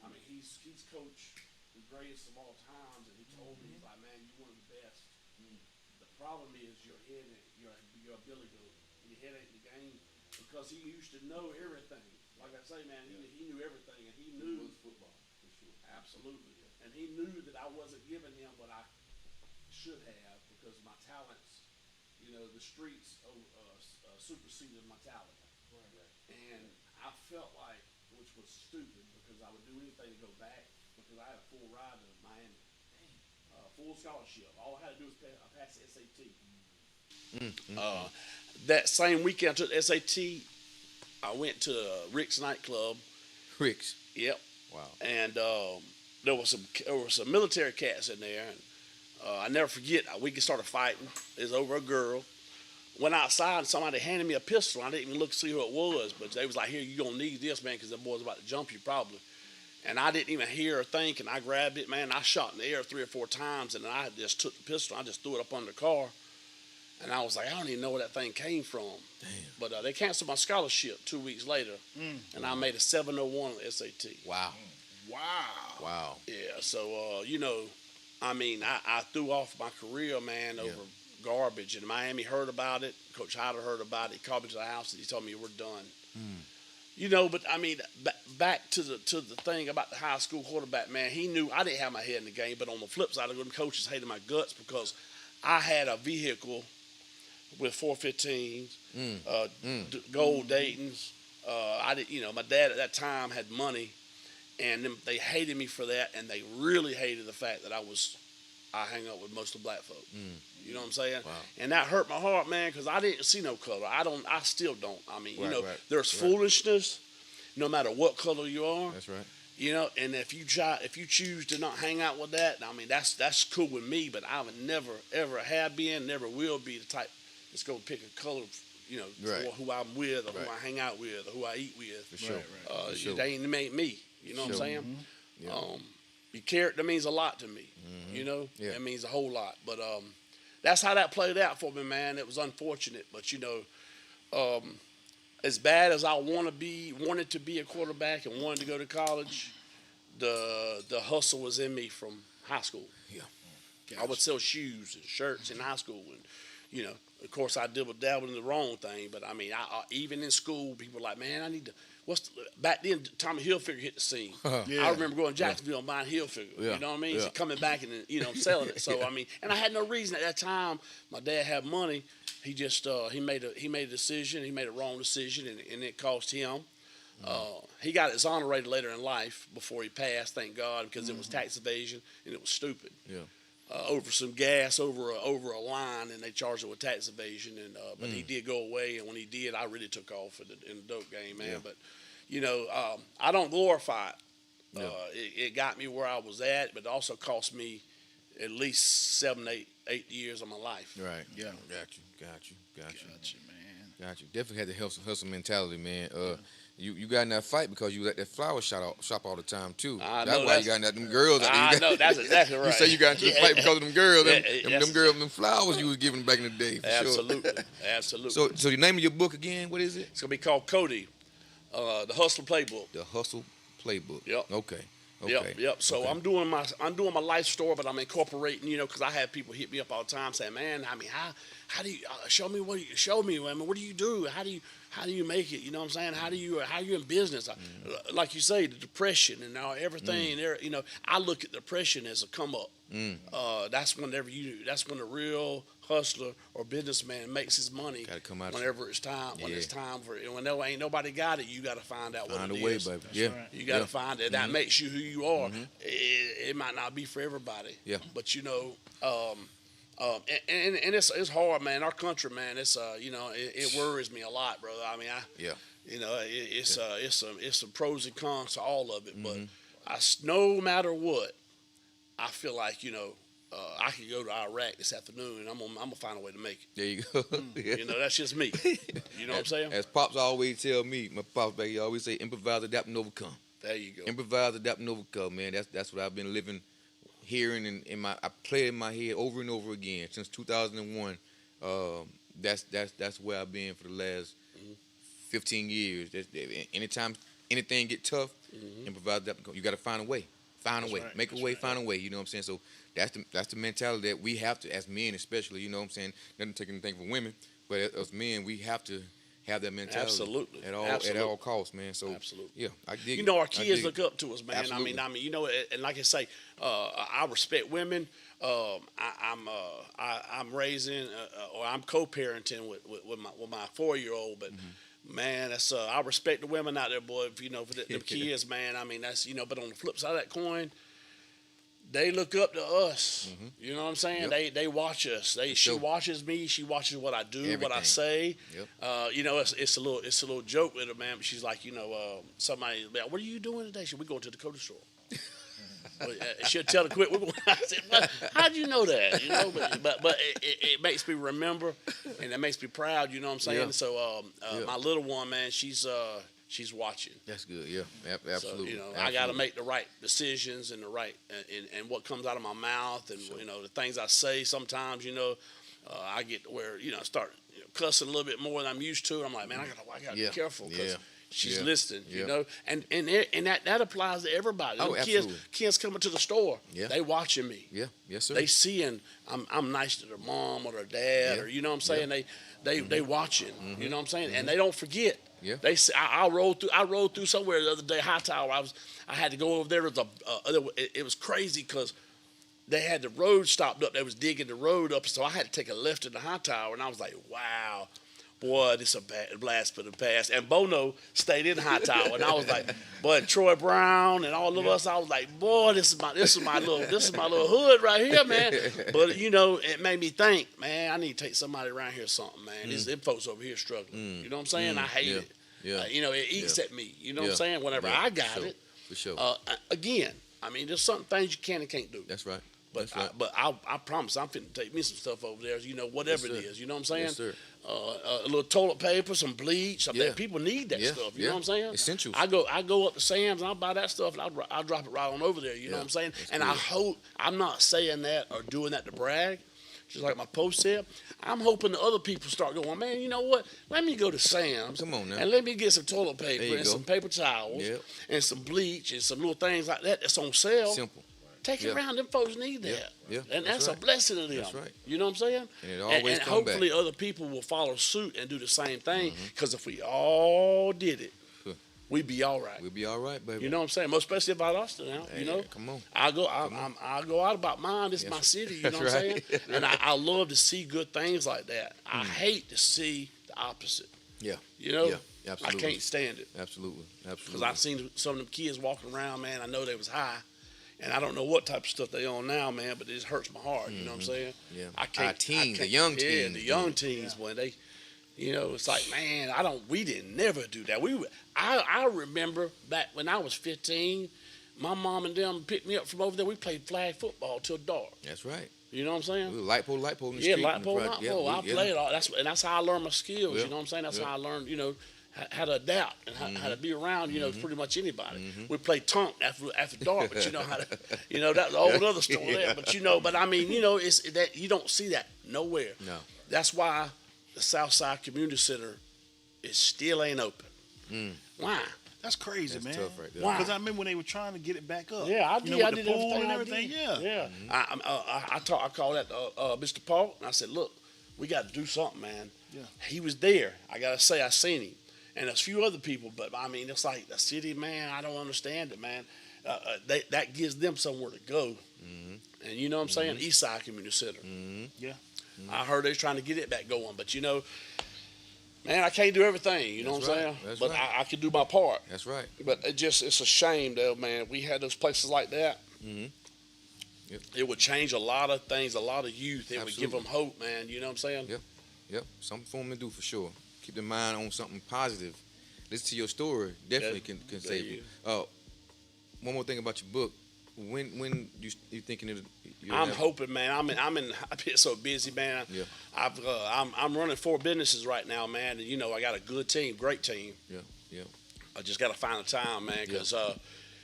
Speaker 5: I mean, he's coached the greatest of all times, and he told me, he's like, man, you're one of the best. The problem is your head, your ability to your head ain't in the game, because he used to know everything. Like I say, man, he knew everything, and he knew
Speaker 2: It was football, for sure.
Speaker 5: Absolutely, and he knew that I wasn't giving him what I should have because my talents, the streets superseded my talent. And I felt like, which was stupid, because I would do anything to go back, because I had a full ride to Miami, full scholarship. All I had to do was pass the SAT. That same weekend I took the SAT, I went to Rick's nightclub.
Speaker 7: Ricks.
Speaker 5: Yep.
Speaker 7: Wow.
Speaker 5: And there was some military cats in there, and I never forget. We started fighting. It was over a girl. Went outside, and somebody handed me a pistol. I didn't even look to see who it was, but they was like, "Here, you gonna need this, man, because the boy's about to jump you probably." And I didn't even hear or think, and I grabbed it, man. I shot in the air 3 or 4 times, and then I just took the pistol. I just threw it up on the car, And I was like, I don't even know where that thing came from.
Speaker 8: Damn.
Speaker 5: But they canceled my scholarship 2 weeks later, and I made a 701 on SAT.
Speaker 8: Wow.
Speaker 4: Wow.
Speaker 8: Wow.
Speaker 5: Yeah, so you know, I mean, I threw off my career, man, over garbage, and Miami heard about it. Coach Hyder heard about it. He called me to the house and he told me we're done. You know, but I mean, back to the thing about the high school quarterback, man. He knew I didn't have my head in the game, but on the flip side, the coaches hated my guts because I had a vehicle with 415s, gold Dayton's. I did, you know, my dad at that time had money, and they hated me for that, and they really hated the fact that I hang out with most of the black folk. You know what I'm saying?
Speaker 8: Wow.
Speaker 5: And that hurt my heart, man, because I didn't see no color. I still don't. I mean, you know, there's
Speaker 8: right.
Speaker 5: foolishness, no matter what color you are.
Speaker 8: That's right.
Speaker 5: You know, and if you choose to not hang out with that, I mean, that's cool with me. But I would never, ever have been, never will be the type that's gonna pick a color, you know,
Speaker 8: Right.
Speaker 5: for who I'm with, or
Speaker 8: Right.
Speaker 5: who I hang out with, or who I eat with.
Speaker 8: For sure.
Speaker 4: Right.
Speaker 8: For sure.
Speaker 5: They ain't made me. You know what I'm
Speaker 8: Sure.
Speaker 5: saying?
Speaker 8: Yeah.
Speaker 5: Your character means a lot to me. You know,
Speaker 8: Yeah.
Speaker 5: it means a whole lot. But that's how that played out for me, man. It was unfortunate, but you know, as bad as I wanted to be a quarterback and wanted to go to college, the hustle was in me from high school.
Speaker 8: Yeah.
Speaker 5: I would sell shoes and shirts in high school, and you know, of course, I dabbled in the wrong thing. But I mean, even in school, people were like, man, I need to. Back then, Tommy Hilfiger hit the scene.
Speaker 4: Yeah.
Speaker 5: I remember going to Jacksonville and buying Hilfiger.
Speaker 8: Yeah.
Speaker 5: You know what I mean?
Speaker 8: Yeah.
Speaker 5: So coming back and you know selling it. So I mean, and I had no reason at that time. My dad had money. He just he made a decision. He made a wrong decision, and it cost him. He got exonerated later in life before he passed. Thank God, because it was tax evasion and it was stupid.
Speaker 8: Yeah.
Speaker 5: Over some gas over a line, and they charged him with tax evasion. And but he did go away, and when he did, I really took off in the dope game, man.
Speaker 8: Yeah.
Speaker 5: But you know, I don't glorify it.
Speaker 8: Yeah.
Speaker 5: It got me where I was at, but it also cost me at least 7, 8 years of my life.
Speaker 8: Right.
Speaker 4: Yeah.
Speaker 8: Got you,
Speaker 4: man.
Speaker 8: man. Got you. Definitely had the hustle mentality, man. You got in that fight because you was at that flower shop all the time too.
Speaker 5: I
Speaker 8: That's
Speaker 5: know
Speaker 8: why you got in that them girls.
Speaker 5: I know, that's exactly right.
Speaker 8: You say you got into the fight because of them girls.
Speaker 5: Yeah,
Speaker 8: Them girls, them flowers you was giving back in the day. For
Speaker 5: Absolutely,
Speaker 8: Sure.
Speaker 5: absolutely.
Speaker 8: So the name of your book again? What is it?
Speaker 5: It's gonna be called Cody, the Hustler Playbook.
Speaker 8: The Hustle Playbook.
Speaker 5: Yep.
Speaker 8: Okay.
Speaker 5: Yep. So
Speaker 8: Okay.
Speaker 5: I'm doing my life story, but I'm incorporating, you know, because I have people hit me up all the time saying, man, I mean, how do you show me what do you do? How do you make it? You know what I'm saying? How you in business? Like you say, the depression and everything. There, you know, I look at depression as a come up. That's when the real hustler or businessman makes his money.
Speaker 8: Gotta come out.
Speaker 5: Whenever it's time, when it's time for it. When there ain't nobody got it, you got to find out
Speaker 8: Find
Speaker 5: what
Speaker 8: a
Speaker 5: it
Speaker 8: way,
Speaker 5: is.
Speaker 8: baby. Yeah.
Speaker 4: right.
Speaker 5: You got to find it. That makes you who you are. It might not be for everybody.
Speaker 8: Yeah.
Speaker 5: But you know, and it's hard, man. Our country, man. It's you know, it worries me a lot, brother. I mean,
Speaker 8: Yeah.
Speaker 5: you know, it's some pros and cons to all of it. But no matter what, I feel like, you know, I could go to Iraq this afternoon, and I'm gonna find a way to make it.
Speaker 8: There you go. Yeah.
Speaker 5: You know, that's just me. You know what I'm saying?
Speaker 8: As Pops always tell me, my Pops back, he always say, improvise, adapt, and overcome.
Speaker 5: There you go.
Speaker 8: Improvise, adapt, and overcome, man. That's what I've been living, hearing, and I play it in my head over and over again since 2001. That's where I've been for the last 15 years. Anytime anything get tough, improvise, adapt, and overcome. You got to find a way. Find a way.
Speaker 4: right.
Speaker 8: Make a way, find a way. You know what I'm saying? So that's the mentality that we have to, as men especially, you know what I'm saying? Nothing taking anything from women, but as men, we have to have that mentality.
Speaker 5: Absolutely.
Speaker 8: At all
Speaker 5: Absolutely.
Speaker 8: costs, man. So
Speaker 5: Absolutely.
Speaker 8: yeah, I dig it.
Speaker 5: You know, our
Speaker 8: I
Speaker 5: kids
Speaker 8: dig
Speaker 5: look
Speaker 8: it.
Speaker 5: up to us, man.
Speaker 8: Absolutely.
Speaker 5: I mean, you know, and like I say, I respect women. I'm raising or I'm co-parenting with my 4-year-old, but. Man, that's I respect the women out there, boy. You know, for them kids, man. I mean, that's, you know. But on the flip side of that coin, they look up to us. You know what I'm saying?
Speaker 8: Yep.
Speaker 5: They watch us. She
Speaker 8: sure.
Speaker 5: watches me. She watches what I do, what I
Speaker 8: Everything.
Speaker 5: say.
Speaker 8: Yep.
Speaker 5: You know, it's a little joke with her, man. But she's like, you know, somebody, what are you doing today? We going to the Dakota store. She'll tell her quick. I said, well, how'd you know that? You know, but it makes me remember, and it makes me proud. You know what I'm saying?
Speaker 8: Yeah.
Speaker 5: So
Speaker 8: Yeah.
Speaker 5: my little one, man, she's watching.
Speaker 8: That's good. Yeah, absolutely.
Speaker 5: So, you know,
Speaker 8: Absolutely.
Speaker 5: I got to make the right decisions and the right and what comes out of my mouth, and you know, the things I say. Sometimes, you know, I get to where start cussing a little bit more than I'm used to. I'm like, man, I gotta
Speaker 8: Yeah.
Speaker 5: be careful because
Speaker 8: Yeah.
Speaker 5: she's
Speaker 8: Yeah.
Speaker 5: listening.
Speaker 8: Yeah.
Speaker 5: And that applies to everybody.
Speaker 8: Oh,
Speaker 5: Them
Speaker 8: absolutely.
Speaker 5: kids coming to the store,
Speaker 8: Yeah.
Speaker 5: they watching me.
Speaker 8: Yeah. Yes, sir.
Speaker 5: They seeing I'm nice to their mom or their dad,
Speaker 8: Yeah.
Speaker 5: or you know what I'm saying. They watching. You know what I'm saying, and they don't forget.
Speaker 8: Yeah.
Speaker 5: They say I rolled through somewhere the other day, High Tower. I had to go over there. It was crazy because they had the road stopped up. They was digging the road up, so I had to take a left in the High Tower, and I was like, wow. Boy, this is a blast for the past. And Bono stayed in High Tower, and I was like, boy, Troy Brown and all of us. I was like, boy, this is my little hood right here, man. But it made me think, man, I need to take somebody around here something, man. Them folks over here struggling. You know what I'm saying? I hate it.
Speaker 8: Yeah.
Speaker 5: It eats at me. You know what I'm
Speaker 8: Yeah.
Speaker 5: saying? Whenever
Speaker 8: Yeah.
Speaker 5: I got
Speaker 8: For sure.
Speaker 5: it.
Speaker 8: For sure.
Speaker 5: Again, I mean, there's some things you can and can't do.
Speaker 8: That's right.
Speaker 5: But
Speaker 8: That's right.
Speaker 5: I promise I'm finna take me some stuff over there. Whatever
Speaker 8: Yes,
Speaker 5: it
Speaker 8: sir.
Speaker 5: is. You know what I'm saying?
Speaker 8: Yes, sir.
Speaker 5: A little toilet paper, some bleach.
Speaker 8: Yeah.
Speaker 5: People need that
Speaker 8: Yeah,
Speaker 5: stuff. You
Speaker 8: yeah.
Speaker 5: know what I'm saying?
Speaker 8: Essentials.
Speaker 5: I go up to Sam's and I'll buy that stuff and I'll drop it right on over there. You know
Speaker 8: Yeah,
Speaker 5: what I'm saying?
Speaker 8: that's
Speaker 5: And
Speaker 8: good.
Speaker 5: I hope I'm not saying that or doing that to brag. Just like my post said, I'm hoping the other people start going, man, you know what? Let me go to Sam's
Speaker 8: Come on now.
Speaker 5: and let me get some toilet
Speaker 8: There
Speaker 5: paper
Speaker 8: you
Speaker 5: and
Speaker 8: go.
Speaker 5: some paper towels
Speaker 8: Yep.
Speaker 5: and some bleach and some little things like that that's on sale.
Speaker 8: Simple.
Speaker 5: Take it
Speaker 8: Yeah.
Speaker 5: around. Them folks need that.
Speaker 8: Yeah.
Speaker 5: And
Speaker 8: That's
Speaker 5: that's
Speaker 8: right.
Speaker 5: a blessing to them.
Speaker 8: That's right.
Speaker 5: You know what I'm saying?
Speaker 8: And it always come back.
Speaker 5: hopefully other people will follow suit and do the same thing. Because if we all did it,
Speaker 8: Huh.
Speaker 5: we'd be all right.
Speaker 8: We'll be all right, baby.
Speaker 5: You know what I'm saying? Most especially about us now.
Speaker 8: Hey, come on.
Speaker 5: I go out about mine. This is my city. You know
Speaker 8: That's
Speaker 5: what I'm
Speaker 8: right.
Speaker 5: saying? And I love to see good things like that. I hate to see the opposite.
Speaker 8: Yeah.
Speaker 5: You know?
Speaker 8: Yeah, absolutely.
Speaker 5: I can't stand it.
Speaker 8: Absolutely.
Speaker 5: Because
Speaker 8: Absolutely.
Speaker 5: I've seen some of them kids walking around, man. I know they was high. And I don't know what type of stuff they on now, man, but it just hurts my heart. You know what I'm saying?
Speaker 8: Yeah.
Speaker 5: I can't.
Speaker 8: Our teens,
Speaker 5: I
Speaker 8: the young
Speaker 5: can't-
Speaker 8: teens.
Speaker 5: Yeah, the young teens, when they, it's like, man, we didn't never do that. I remember back when I was 15, my mom and them picked me up from over there. We played flag football till dark.
Speaker 8: That's right.
Speaker 5: You know what I'm saying?
Speaker 8: We were light pole in the
Speaker 5: Yeah,
Speaker 8: street.
Speaker 5: light pole, light pole. I
Speaker 8: yeah.
Speaker 5: played all. That's how I learned my skills.
Speaker 8: Yeah.
Speaker 5: You know what I'm saying? That's
Speaker 8: Yeah.
Speaker 5: how I learned. How to adapt and how to be around. Pretty much anybody.
Speaker 8: Mm-hmm.
Speaker 5: We play tunk after dark, but how to. That's a whole other story there. But I mean, it's that you don't see that nowhere.
Speaker 8: No.
Speaker 5: That's why the Southside Community Center still ain't open. Why?
Speaker 4: That's crazy,
Speaker 8: That's
Speaker 4: man.
Speaker 8: tough right there.
Speaker 5: Why?
Speaker 4: Because I remember when they were trying to get it back up.
Speaker 5: Yeah, I
Speaker 4: You
Speaker 5: did.
Speaker 4: know, with
Speaker 5: I
Speaker 4: the
Speaker 5: did
Speaker 4: pool
Speaker 5: everything.
Speaker 4: and
Speaker 5: I
Speaker 4: everything.
Speaker 5: did.
Speaker 4: Yeah.
Speaker 5: I called that Mr. Paul, and I said, "Look, we got to do something, man."
Speaker 4: Yeah.
Speaker 5: He was there. I gotta say, I seen him, and a few other people. But I mean, it's like the city, man. I don't understand it, man. That gives them somewhere to go, and you know what I'm saying. East Side Community Center.
Speaker 4: Yeah.
Speaker 5: I heard they're trying to get it back going, but man, I can't do everything. You know
Speaker 8: That's
Speaker 5: what I'm
Speaker 8: right.
Speaker 5: saying?
Speaker 8: That's
Speaker 5: But
Speaker 8: right.
Speaker 5: I can do my part.
Speaker 8: That's right.
Speaker 5: But it's a shame, though, man. We had those places like that.
Speaker 8: Yep.
Speaker 5: It would change a lot of things, a lot of youth. It would give
Speaker 8: Absolutely.
Speaker 5: them hope, man. You know what I'm saying?
Speaker 8: Yep. Yep. Something for them to do for sure. Keep their mind on something positive. Listen to your story. Definitely can
Speaker 5: there
Speaker 8: save
Speaker 5: you
Speaker 8: you. One more thing about your book. When you thinking it?
Speaker 5: I'm hoping, man. I've been so busy, man.
Speaker 8: Yeah.
Speaker 5: I'm running 4 businesses right now, man. And I got a good team, great team.
Speaker 8: Yeah. Yeah.
Speaker 5: I just got to find the time, man, because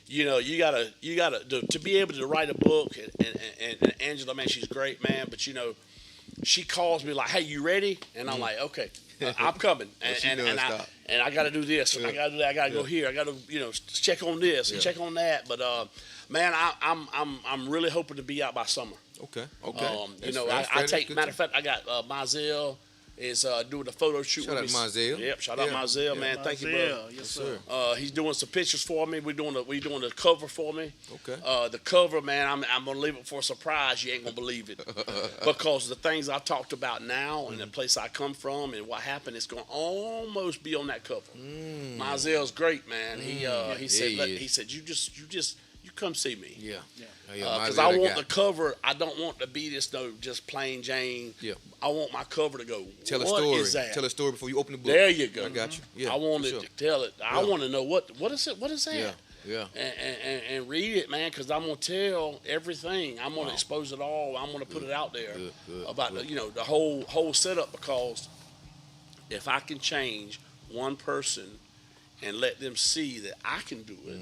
Speaker 5: you gotta to be able to write a book. And Angela, man, she's great, man. But she calls me like, "Hey, you ready?" And I'm like, "Okay, I'm coming."
Speaker 8: she
Speaker 5: And
Speaker 8: nonstop.
Speaker 5: I got to do this, and I got to do that. I got to go here. I got to check on this and
Speaker 8: Yeah.
Speaker 5: check on that. But man, I'm really hoping to be out by summer.
Speaker 8: Okay. Okay.
Speaker 5: I take. Matter of fact, I got Mizell is doing a photo shoot
Speaker 8: Shout
Speaker 5: with
Speaker 8: out
Speaker 5: me.
Speaker 8: Mizell.
Speaker 5: Yep, shout out
Speaker 8: Yeah.
Speaker 5: Mizell,
Speaker 8: Yeah.
Speaker 5: man. Thank you, brother.
Speaker 4: Yes, sir.
Speaker 5: He's doing some pictures for me. We're doing the cover for me.
Speaker 8: Okay.
Speaker 5: The cover, man, I'm gonna leave it for a surprise. You ain't gonna believe it because the things I talked about now and the place I come from and what happened is gonna almost be on that cover. Mizell's great, man. He said
Speaker 8: he is.
Speaker 5: he said you come see me.
Speaker 8: Yeah.
Speaker 5: Because I want the cover. I don't want to be just plain Jane.
Speaker 8: Yeah.
Speaker 5: I want my cover to go.
Speaker 8: Tell a
Speaker 5: "What
Speaker 8: story.
Speaker 5: is that?"
Speaker 8: Tell a story before you open the book.
Speaker 5: There you go.
Speaker 8: I got you. Yeah.
Speaker 5: I wanted
Speaker 8: for sure.
Speaker 5: to tell it. I
Speaker 8: Yeah.
Speaker 5: want to know what is it? What is that?
Speaker 8: Yeah. Yeah.
Speaker 5: And read it, man, because I'm gonna tell everything. I'm gonna expose it all. I'm gonna put it out there
Speaker 8: Good,
Speaker 5: about
Speaker 8: good.
Speaker 5: the whole setup. Because if I can change one person and let them see that I can do it,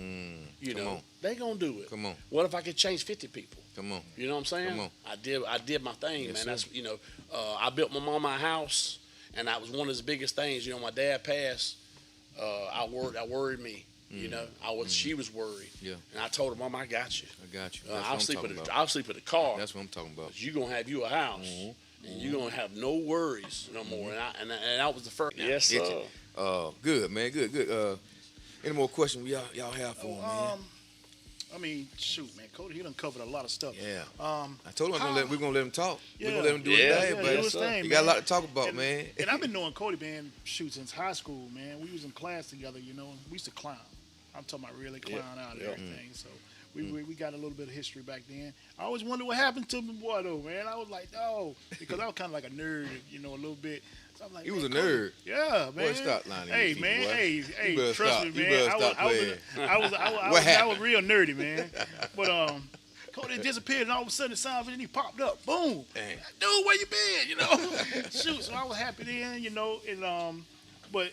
Speaker 5: you
Speaker 8: Come
Speaker 5: know,
Speaker 8: on.
Speaker 5: they gonna do it.
Speaker 8: Come on.
Speaker 5: What if I could change 50 people?
Speaker 8: Come on.
Speaker 5: You know what I'm saying?
Speaker 8: Come on.
Speaker 5: I did my thing,
Speaker 8: Yes,
Speaker 5: man.
Speaker 8: sir.
Speaker 5: That's I built my mama a house, and that was one of his biggest things. You know, my dad passed. I worried me. You know, she was worried.
Speaker 8: Yeah.
Speaker 5: And I told her, Mom, I got you.
Speaker 8: I got you. That's what
Speaker 5: I'll
Speaker 8: I'm
Speaker 5: sleep
Speaker 8: talking
Speaker 5: in
Speaker 8: about.
Speaker 5: I'll sleep in the car.
Speaker 8: That's what I'm talking about.
Speaker 5: You gonna have you a house, and you gonna have no worries no more. And that was the first. Yes, sir.
Speaker 8: Itching. Good, man. Good. Any more questions y'all have for him, man?
Speaker 4: I mean, shoot, man, Cody, he done covered a lot of stuff.
Speaker 8: Yeah.
Speaker 4: Um,
Speaker 8: I told him we're gonna let him talk.
Speaker 4: Yeah.
Speaker 8: We're gonna let him do his
Speaker 5: Yeah,
Speaker 8: thing,
Speaker 5: yeah,
Speaker 8: but
Speaker 4: do his thing,
Speaker 8: he got a
Speaker 4: man.
Speaker 8: lot to talk about,
Speaker 4: and,
Speaker 8: man.
Speaker 4: And I've been knowing Cody, man, shoot, since high school, man. We was in class together, you know, and we used to clown. I'm talking about really clown out and everything. So we got a little bit of history back then. I always wondered what happened to me, boy, though, man. I was like, oh, because I was kind of like a nerd, you know, a little bit. So I'm like,
Speaker 8: He was a
Speaker 4: man, Cody-
Speaker 8: nerd.
Speaker 4: Yeah, man.
Speaker 8: Boy, stop lying to
Speaker 4: Hey,
Speaker 8: these people,
Speaker 4: man.
Speaker 8: boy.
Speaker 4: Hey,
Speaker 8: You better
Speaker 4: trust
Speaker 8: stop.
Speaker 4: me,
Speaker 8: You
Speaker 4: man.
Speaker 8: better stop
Speaker 4: I
Speaker 8: What
Speaker 4: was
Speaker 8: happened?
Speaker 4: real nerdy, man. But Cody disappeared, and all of a sudden, the sound of it, and he popped up. Boom.
Speaker 8: Dang.
Speaker 4: Dude, where you been? You know? Shoot. So I was happy then, you know. And but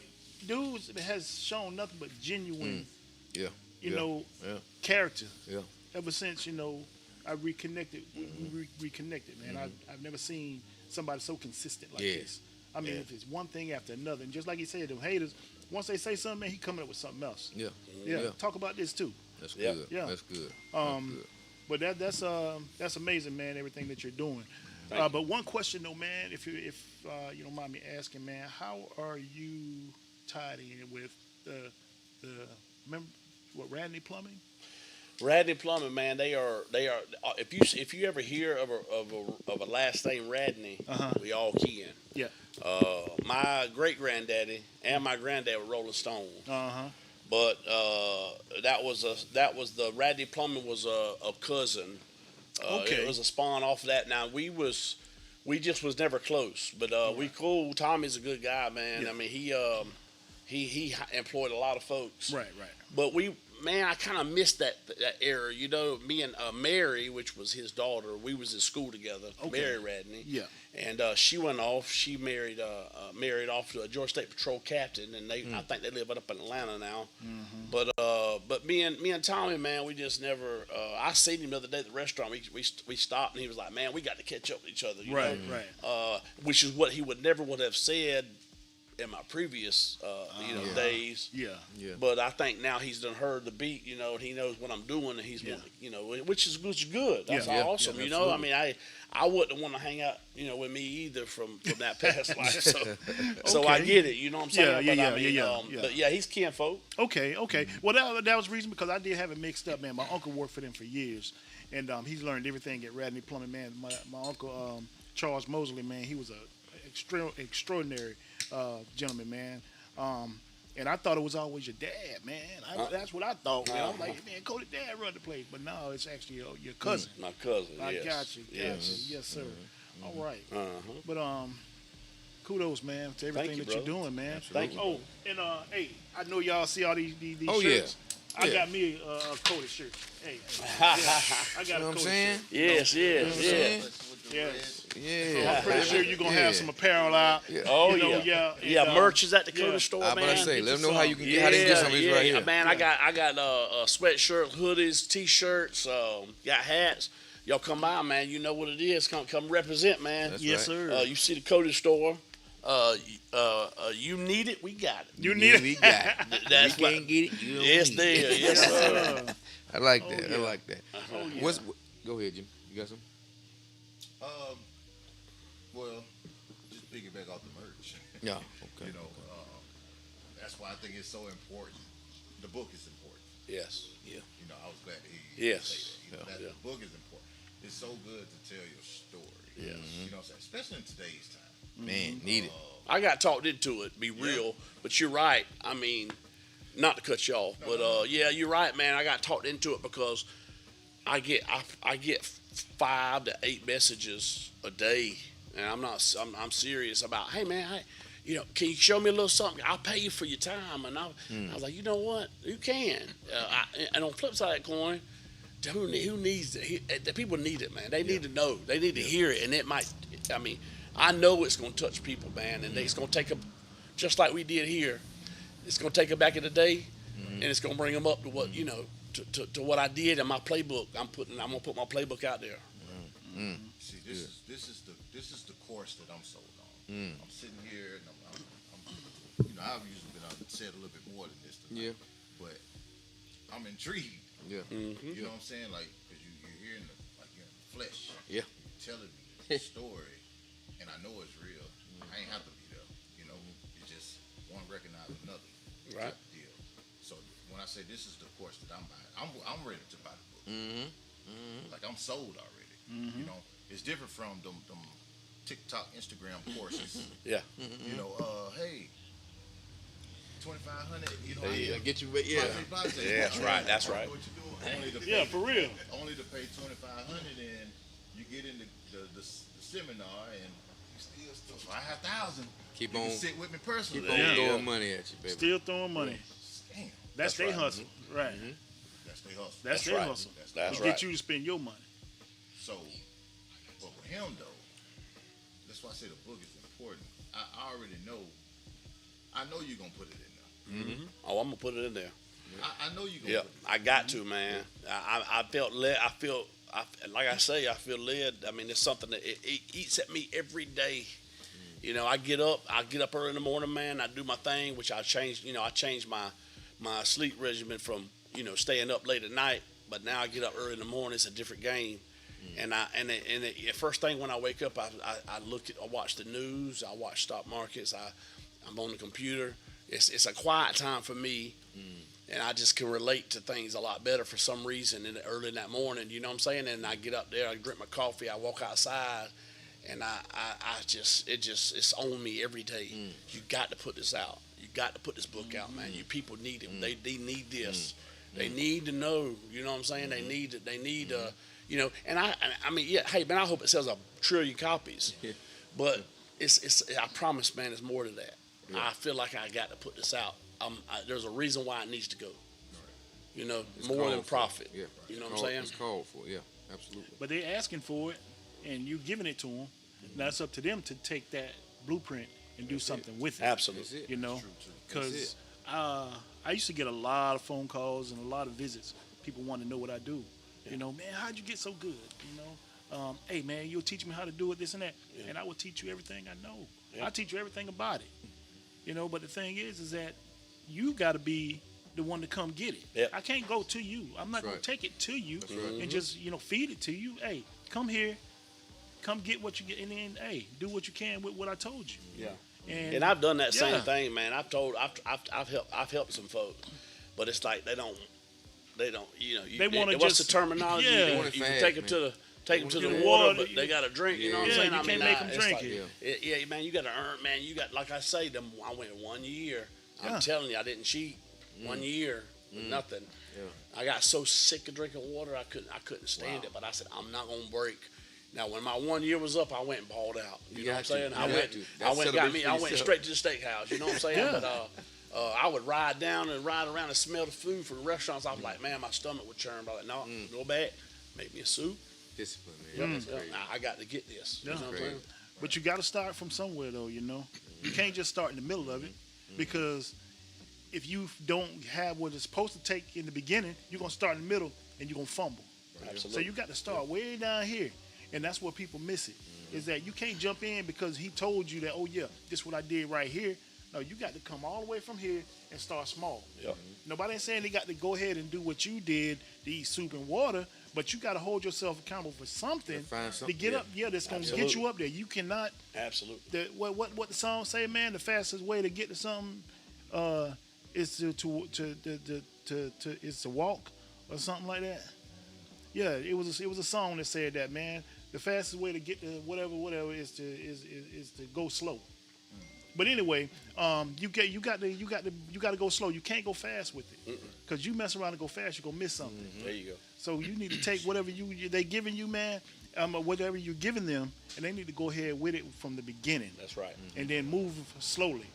Speaker 4: dude has shown nothing but genuine,
Speaker 8: Yeah.
Speaker 4: you
Speaker 8: Yeah.
Speaker 4: know,
Speaker 8: Yeah.
Speaker 4: character.
Speaker 8: Yeah.
Speaker 4: Ever since, you know, I reconnected, we reconnected, man. I've never seen somebody so consistent like
Speaker 8: Yeah.
Speaker 4: this. I mean,
Speaker 8: Yeah.
Speaker 4: if it's one thing after another, and just like he said, them haters, once they say something, man, he coming up with something else.
Speaker 8: Yeah.
Speaker 4: Yeah. Talk about this too.
Speaker 8: That's
Speaker 5: Yeah.
Speaker 8: good.
Speaker 4: Yeah.
Speaker 8: That's good.
Speaker 4: But that's amazing, man. Everything that you're doing.
Speaker 5: Thank you.
Speaker 4: But one question though, man, if you don't mind me asking, man, how are you tied in with the remember what Radney Plumbing?
Speaker 5: Radney Plumbing, man, they are. If you ever hear of a last name Radney, we all key in.
Speaker 4: Yeah.
Speaker 5: My great granddaddy and my granddad were Rolling Stones. But that was the Radney Plumbing was a cousin.
Speaker 4: Okay.
Speaker 5: It was a spawn off of that. Now we just was never close, but we cool. Tommy's a good guy, man.
Speaker 4: Yeah.
Speaker 5: I mean he employed a lot of folks.
Speaker 4: Right.
Speaker 5: But I kind of missed that era. You know, me and Mary, which was his daughter, we was in school together.
Speaker 4: Okay.
Speaker 5: Mary Radney.
Speaker 4: Yeah.
Speaker 5: And she went off. She married off to a Georgia State Patrol captain, and I think they live up in Atlanta now. But me and Tommy, man, we just never. I seen him the other day at the restaurant. We stopped, and he was like, "Man, we got to catch up with each other." You
Speaker 4: Right.
Speaker 5: which is what he would never have said in my previous days.
Speaker 4: Yeah.
Speaker 8: Yeah.
Speaker 5: But I think now he's done heard the beat, you know, and he knows what I'm doing, and he's wanting, you know, which is good. That's
Speaker 4: Yeah.
Speaker 5: awesome.
Speaker 4: Yeah,
Speaker 5: you know, I mean, I wouldn't want to hang out, you know, with me either from that past life. So I
Speaker 4: Okay.
Speaker 5: get it. You know what I'm saying?
Speaker 4: Yeah.
Speaker 5: But yeah, he's kinfolk.
Speaker 4: Okay. Well, that was the reason because I did have it mixed up, man. My uncle worked for them for years, and he's learned everything at Radney Plumbing, man. My uncle Charles Mosley, man, he was a extraordinary gentleman, man. And I thought it was always your dad, man. That's what I thought, man. I was like, man, Cody dad run the place, but no, it's actually your cousin.
Speaker 5: My cousin.
Speaker 4: I
Speaker 5: yes.
Speaker 4: got you. Yes, sir. All right. But kudos, man, to everything
Speaker 5: you,
Speaker 4: that you're
Speaker 5: brother.
Speaker 4: doing, man.
Speaker 5: Thank you.
Speaker 4: Oh, and hey, I know y'all see all these
Speaker 8: Oh, yeah.
Speaker 4: shirts. I
Speaker 8: Yeah.
Speaker 4: got me a Cody shirt. Hey, I got
Speaker 8: You know
Speaker 4: a
Speaker 8: what I'm
Speaker 4: Cody
Speaker 8: saying?
Speaker 4: shirt.
Speaker 5: Yes.
Speaker 4: Yes.
Speaker 8: Yeah.
Speaker 4: I'm pretty sure you're gonna have some apparel out.
Speaker 8: Yeah.
Speaker 5: Oh
Speaker 4: You know,
Speaker 5: yeah.
Speaker 4: yeah, and,
Speaker 5: merch is at the
Speaker 4: yeah.
Speaker 5: Coda store,
Speaker 8: I'm
Speaker 5: man.
Speaker 8: about to say, let them know how you can
Speaker 5: Yeah,
Speaker 8: get, how they can get some of these right here.
Speaker 5: Man, I got sweatshirts, hoodies, t-shirts, got hats. Y'all come by, man. You know what it is. Come represent, man.
Speaker 8: That's
Speaker 4: Yes,
Speaker 8: right.
Speaker 4: sir.
Speaker 5: You see the Cody store. You need it, we got it.
Speaker 4: You need
Speaker 8: We
Speaker 4: it.
Speaker 8: got it.
Speaker 5: That's
Speaker 8: we
Speaker 5: what-
Speaker 8: can't get it. You don't
Speaker 5: Yes,
Speaker 8: need
Speaker 5: there.
Speaker 8: it.
Speaker 5: Yes, sir.
Speaker 8: I like that.
Speaker 4: yeah.
Speaker 8: I like that.
Speaker 4: Oh, yeah.
Speaker 8: Go ahead, Jim. You got some?
Speaker 3: Well, just piggyback off the merch.
Speaker 8: Yeah. Okay.
Speaker 3: You know, that's why I think it's so important. The book is important.
Speaker 5: Yes. Yeah.
Speaker 3: You know, I was glad to hear you
Speaker 5: Yes.
Speaker 3: say that. You know,
Speaker 5: Yeah.
Speaker 3: the book is important. It's so good to tell your story.
Speaker 5: Yes.
Speaker 3: You know what I'm saying? Especially in today's time.
Speaker 8: Man, need it.
Speaker 5: I got talked into it, be real, but you're right. I mean, not to cut you off, but yeah, you're right, man. I got talked into it because I get 5 to 8 messages a day, and I'm serious about. Hey, man, can you show me a little something? I'll pay you for your time, and I was like, you know what, you can. And on the flip side of that coin, who needs it? The people need it, man. They need to know. They need to hear it, and it might. I mean, I know it's going to touch people, man, and it's going to take just like we did here. it's gonna take them back in the day, and it's gonna bring them up to what to what I did in my playbook. I'm gonna put my playbook out there.
Speaker 3: See, this is the course that I'm sold on. I'm sitting here and I'm I've usually been said a little bit more than this tonight. But I'm intrigued.
Speaker 8: Yeah.
Speaker 3: You know what I'm saying? Like, because you're hearing you're in the flesh.
Speaker 8: Yeah.
Speaker 3: You're telling me the story, and I know it's real. I ain't have to be there. It's just one recognize another.
Speaker 5: Right.
Speaker 3: Deal. So when I say this is the course that I'm buying, I'm ready to buy the book. Like I'm sold already. It's different from them TikTok, Instagram courses.
Speaker 5: Yeah.
Speaker 3: Hey, 2,500.
Speaker 8: Hey, I get you.
Speaker 3: Blase.
Speaker 5: Yeah, that's right. That's right.
Speaker 3: What you doing? Only to
Speaker 4: Yeah,
Speaker 3: pay,
Speaker 4: for real.
Speaker 3: Only to pay 2,500, and you get in the seminar, and for 5,000.
Speaker 8: Keep
Speaker 3: you
Speaker 8: on
Speaker 3: can sit with me personally.
Speaker 8: Keep on throwing money at you, baby.
Speaker 4: Still throwing money.
Speaker 3: Damn,
Speaker 4: That's their hustle, right?
Speaker 3: that's their hustle.
Speaker 4: That's their hustle.
Speaker 5: That's
Speaker 4: to
Speaker 5: right.
Speaker 4: get you to spend your money.
Speaker 3: So, but with him though, that's why I say the book is important. I already know. I know you're gonna put it in there.
Speaker 5: Oh, I'm gonna put it in there.
Speaker 3: I know you're gonna.
Speaker 5: Yeah,
Speaker 3: put it
Speaker 5: I got to, man. I felt led. Like I say, I feel led. I mean, it's something that it eats at me every day. I get up early in the morning, man. I do my thing, which I changed. I changed my sleep regimen from staying up late at night, but now I get up early in the morning. It's a different game. And the first thing when I wake up, I watch the news. I watch stock markets. I'm on the computer. It's a quiet time for me, and I just can relate to things a lot better for some reason early in that morning. You know what I'm saying? And I get up there, I drink my coffee, I walk outside, and it's on me every day. You got to put this out. You got to put this book out, man. You people need it. They need this. They need to know. You know what I'm saying? They need. And I mean, yeah. Hey, man, I hope it sells 1 trillion copies. But it's. I promise, man, it's more than that. I feel like I got to put this out. There's a reason why it needs to go.
Speaker 8: It's
Speaker 5: More than
Speaker 8: called for.
Speaker 5: profit.
Speaker 8: Yeah.
Speaker 5: You know what I'm saying?
Speaker 8: It's called for. Yeah, absolutely.
Speaker 4: But they're asking for it, and you giving it to them. Now it's up to them to take that blueprint and do something with it.
Speaker 5: Absolutely.
Speaker 8: That's it.
Speaker 4: Because I used to get a lot of phone calls and a lot of visits. People want to know what I do. Man, how'd you get so good? Hey, man, you'll teach me how to do it, this and that. And I will teach you everything I know. I'll teach you everything about it. But the thing is that you got to be the one to come get it.
Speaker 5: Yep.
Speaker 4: I can't go to you. I'm not going to take it to you and just, feed it to you. Hey, come here. Come get what you get. And then, hey, do what you can with what I told you.
Speaker 5: Yeah. And I've done that same
Speaker 4: Yeah.
Speaker 5: thing, man. I've helped some folks, but it's like they don't.
Speaker 4: They wanna
Speaker 5: what's
Speaker 4: just-
Speaker 5: the terminology?
Speaker 4: yeah.
Speaker 5: You,
Speaker 8: Want it
Speaker 5: you
Speaker 8: fast,
Speaker 5: take them
Speaker 8: man.
Speaker 5: to the
Speaker 4: Get
Speaker 5: water,
Speaker 4: water,
Speaker 5: but they got to drink. You know what I'm
Speaker 4: Yeah,
Speaker 5: saying?
Speaker 4: you
Speaker 5: I mean,
Speaker 4: can't make 'em
Speaker 5: it's
Speaker 4: drink
Speaker 5: like,
Speaker 4: it.
Speaker 5: Yeah, man, you got to earn, man. You got, like I say, I went 1 year.
Speaker 4: Yeah.
Speaker 5: I'm telling you, I didn't cheat. 1 year, with nothing. I got so sick of drinking water, I couldn't stand it. But I said, I'm not gonna break. Now, when my 1 year was up, I went and balled out. You know what I'm saying? I went straight to the steakhouse. You know what I'm saying?
Speaker 4: Yeah.
Speaker 5: But I would ride down and ride around and smell the food from the restaurants. I was like, man, my stomach would churn. But I was like, no, go back, make me a soup.
Speaker 8: Discipline, man. That's crazy.
Speaker 5: I got to get this. You
Speaker 4: Yeah.
Speaker 5: know what I'm saying?
Speaker 4: But you got to start from somewhere, though. You can't just start in the middle of it, because if you don't have what it's supposed to take in the beginning, you're gonna start in the middle and you're gonna fumble.
Speaker 5: Absolutely.
Speaker 4: So you got to start way down here, and that's where people miss it. Is that you can't jump in because he told you that, oh yeah, this is what I did right here. No, you got to come all the way from here and start small.
Speaker 5: Yep.
Speaker 4: Nobody ain't saying they got to go ahead and do what you did to eat soup and water, but you got to hold yourself accountable for something
Speaker 8: Find
Speaker 4: to
Speaker 8: something,
Speaker 4: get
Speaker 8: yeah.
Speaker 4: up. Yeah, that's gonna get
Speaker 5: Absolutely.
Speaker 4: you up there. You cannot.
Speaker 5: Absolutely.
Speaker 4: What the song say, man? The fastest way to get to something is to walk or something like that. Yeah, it was a song that said that, man. The fastest way to get to whatever is to go slow. But anyway, you got to go slow. You can't go fast with it, because you mess around and go fast, you're gonna miss something.
Speaker 5: There you go.
Speaker 4: So you need to take whatever they giving you, man, whatever you're giving them, and they need to go ahead with it from the beginning.
Speaker 5: That's right.
Speaker 4: And then move slowly.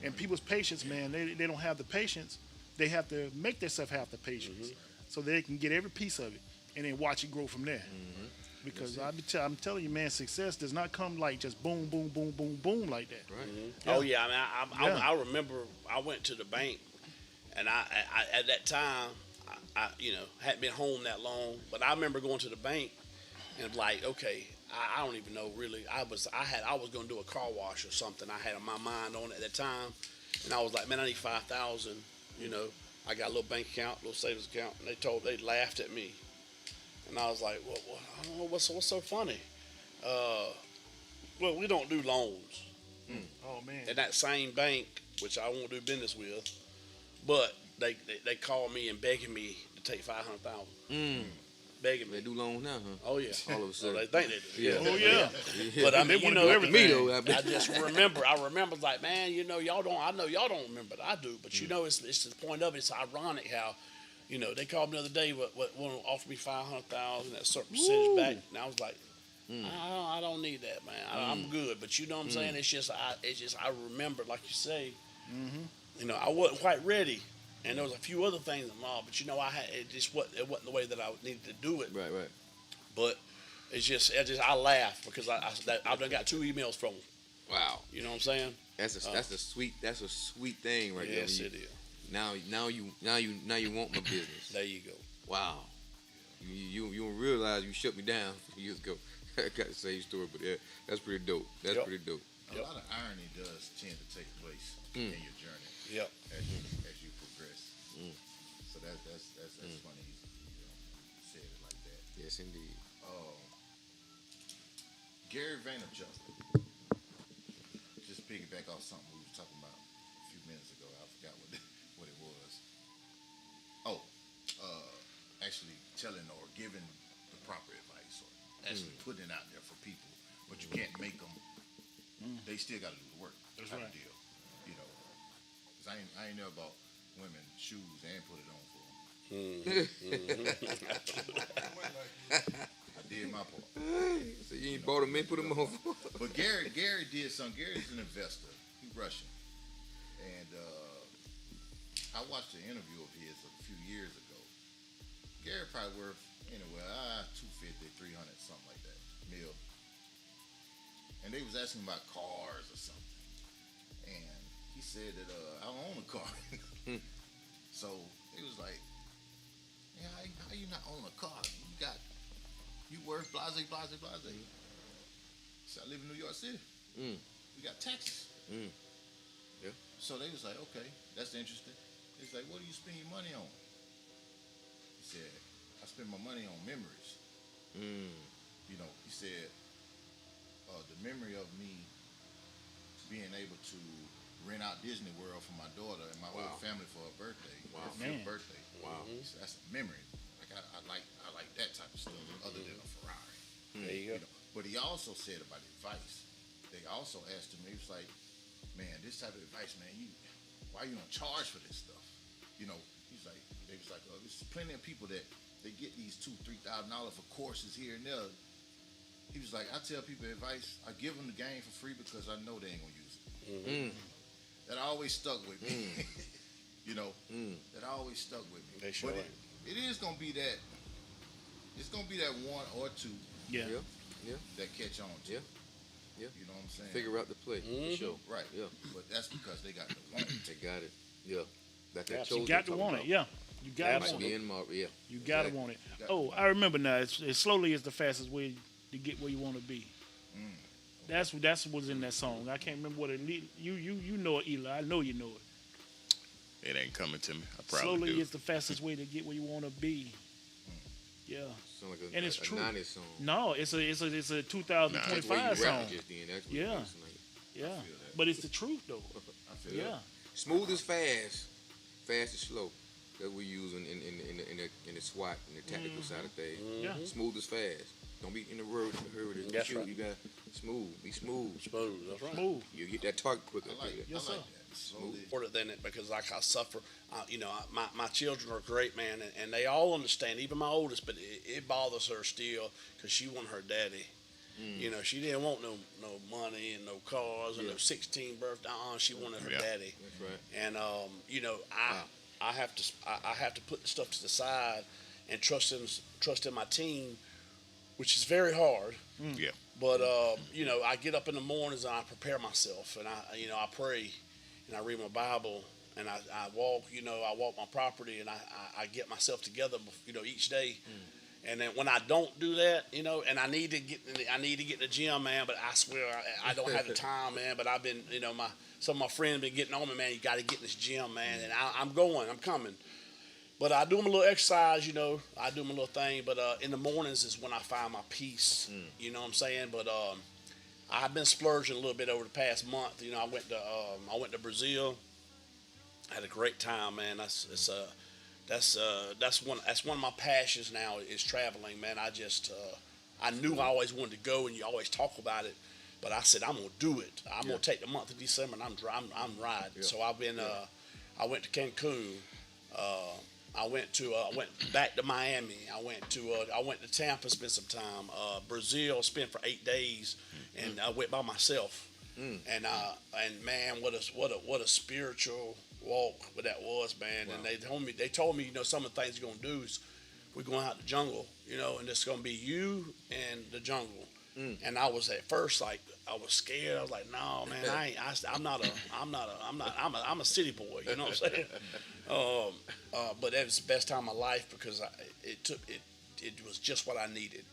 Speaker 4: And people's patience, man, they don't have the patience. They have to make themselves have the patience, so they can get every piece of it and then watch it grow from there. because I'm telling you, man, success does not come like just boom, boom, boom, boom, boom like that.
Speaker 8: Right.
Speaker 5: Oh yeah, I mean,
Speaker 4: Yeah.
Speaker 5: I remember I went to the bank, and I at that time, I hadn't been home that long, but I remember going to the bank and like, okay, I don't even know really. I was going to do a car wash or something. I had my mind on it at that time, and I was like, man, I need 5,000. I got a little bank account, little savings account, and they laughed at me, and I was like, well I don't know what's so funny. Well, we don't do loans.
Speaker 4: Oh man.
Speaker 5: In that same bank, which I won't do business with, but they called me and begging me to take 500,000. Begging
Speaker 8: They
Speaker 5: me.
Speaker 8: do loans now, huh?
Speaker 5: Oh yeah.
Speaker 8: All of a
Speaker 5: So
Speaker 8: sudden.
Speaker 5: they think they do.
Speaker 8: Yeah.
Speaker 4: Oh yeah.
Speaker 5: But I
Speaker 4: They
Speaker 5: mean,
Speaker 4: wanna do everything.
Speaker 8: Me though, I
Speaker 5: I
Speaker 8: bet.
Speaker 5: just remember. I remember like, man, y'all don't. I know y'all don't remember, but I do. But it's the point of it. It's ironic how, they called me the other day. What want to offer me 500,000, that certain percentage back, and I was like, I don't need that, man. I'm good. But you know what I'm saying? It's just I remember, like you say, I wasn't quite ready, and there was a few other things involved. But it wasn't the way that I needed to do it.
Speaker 8: Right.
Speaker 5: But I laugh because I've done got 2 emails from them.
Speaker 8: Wow.
Speaker 5: You know what I'm saying?
Speaker 8: That's a sweet thing right
Speaker 5: Yes,
Speaker 8: there.
Speaker 5: it is.
Speaker 8: Now you want my business.
Speaker 5: There you go.
Speaker 8: Wow. You don't realize you shut me down a few years ago. I got to say your story, but yeah, that's pretty dope. That's
Speaker 5: Yep.
Speaker 8: pretty dope.
Speaker 3: A lot of irony does tend to take place in your journey
Speaker 5: Yep.
Speaker 3: as you progress. So that's funny. You said it like that.
Speaker 8: Yes, indeed.
Speaker 3: Gary Vaynerchuk. Just piggyback off something we were talking about a few minutes ago. I forgot what it was. Actually telling or giving the proper advice or actually putting it out there for people, but you can't make them. They still got to do the work.
Speaker 4: That's
Speaker 3: type of
Speaker 4: right.
Speaker 3: deal. 'Cause I ain't never bought women shoes and put it on for them. I did my part.
Speaker 8: So you ain't bought them in, put them on.
Speaker 3: But Gary did something. Gary's an investor. He's Russian. And I watched an interview of his a few years ago. Gary probably worth anywhere 250, 300, something like that, mil. And they was asking about cars or something. And he said that I don't own a car. So it was like, yeah, how you not own a car? You worth blase. So I live in New York City. We got taxes.
Speaker 8: Yeah.
Speaker 3: So they was like, okay, that's interesting. He's like, what do you spend your money on? He said, I spend my money on memories. He said, the memory of me being able to rent out Disney World for my daughter and my whole family for her birthday. Her
Speaker 4: Man.
Speaker 3: 5th birthday.
Speaker 8: Wow.
Speaker 3: He said, that's a memory. Like I like that type of stuff other than a Ferrari.
Speaker 5: There you go.
Speaker 3: But he also said about advice. They also asked him, he was like, man, this type of advice, man, why you don't charge for this stuff? They was like, there's plenty of people that they get these $2,000-$3,000 for courses here and there. He was like, I tell people advice, I give them the game for free because I know they ain't gonna use it. That always stuck with me. That always stuck with me.
Speaker 5: They sure
Speaker 3: but
Speaker 5: ain't.
Speaker 3: it is gonna be that. It's gonna be that one or two
Speaker 4: Yeah.
Speaker 3: that catch on to.
Speaker 8: Yeah.
Speaker 3: it.
Speaker 8: Yeah.
Speaker 3: You know what I'm saying?
Speaker 8: Figure out the play for sure.
Speaker 3: Right.
Speaker 8: Yeah.
Speaker 3: But that's because they got the want.
Speaker 8: They got it. Yeah. Got that
Speaker 5: Absolutely.
Speaker 4: You got to want it. Yeah. You got to
Speaker 8: Might
Speaker 4: want
Speaker 8: be
Speaker 4: it.
Speaker 8: in my yeah.
Speaker 4: You got to
Speaker 8: Exactly.
Speaker 4: want it.
Speaker 3: got to
Speaker 4: Oh,
Speaker 3: want
Speaker 4: I remember now. It's slowly is the fastest way to get where you want to be. That's what's in that song. I can't remember what it. You know it, Eli. I know you know it.
Speaker 7: It ain't coming to me. I probably
Speaker 4: Slowly
Speaker 7: do.
Speaker 4: is the fastest way to get where you want to be. Yeah.
Speaker 8: Sound like
Speaker 4: And it's
Speaker 8: a
Speaker 4: true.
Speaker 8: 90s song.
Speaker 4: No, it's a
Speaker 8: That's the way you
Speaker 4: 2025 song.
Speaker 8: rap just then. That's what
Speaker 4: Yeah.
Speaker 8: it is, like.
Speaker 4: Yeah. But it's the truth though.
Speaker 3: I feel
Speaker 4: Yeah.
Speaker 3: that.
Speaker 8: Smooth is fast. Fast is slow. That we use in the SWAT and the tactical side of things.
Speaker 4: Yeah.
Speaker 8: Smooth is fast. Don't be in the hurry.
Speaker 5: That's
Speaker 8: Shoot,
Speaker 5: right.
Speaker 8: you got smooth. Be smooth.
Speaker 5: Smooth. That's right.
Speaker 4: Smooth.
Speaker 8: You get that target quicker.
Speaker 3: I like it.
Speaker 4: Yes,
Speaker 3: I like
Speaker 4: sir.
Speaker 3: that. Slowly.
Speaker 5: More than it because like I suffer, my children are great, man, and they all understand. Even my oldest, but it bothers her still because she want her daddy. She didn't want no money and no cars and no 16th birthday. She wanted her daddy.
Speaker 8: That's right.
Speaker 5: And I have to put the stuff to the side and trust in my team which is very hard.
Speaker 9: Yeah.
Speaker 5: But I get up in the mornings and I prepare myself, and I pray, and I read my Bible, and I walk. I walk my property, and I get myself together. Each day. And then when I don't do that, and I need to get in the gym, man. But I swear I don't have the time, man. But I've been, some of my friends been getting on me, man. You got to get in this gym, man. And I'm coming. But I do my little exercise, I do my little thing. But in the mornings is when I find my peace. You know what I'm saying? But I've been splurging a little bit over the past month. I went to Brazil. I had a great time, man. That's one of my passions now is traveling, man. I knew I always wanted to go, and you always talk about it, but I said I'm gonna do it. I'm gonna take the month of December, and I'm riding. Yeah. So I've been. I went to Cancun. I went back to Miami. I went to Tampa, spent some time. Brazil, spent for 8 days, and I went by myself. And man, what a spiritual walk that was, man. Wow. And they told me, some of the things you're gonna do is we're going out in the jungle, and it's gonna be you and the jungle. And I was at first like I was scared. I was like, no, man, I'm a city boy. You know what I'm saying? But that was the best time of my life because it was just what I needed.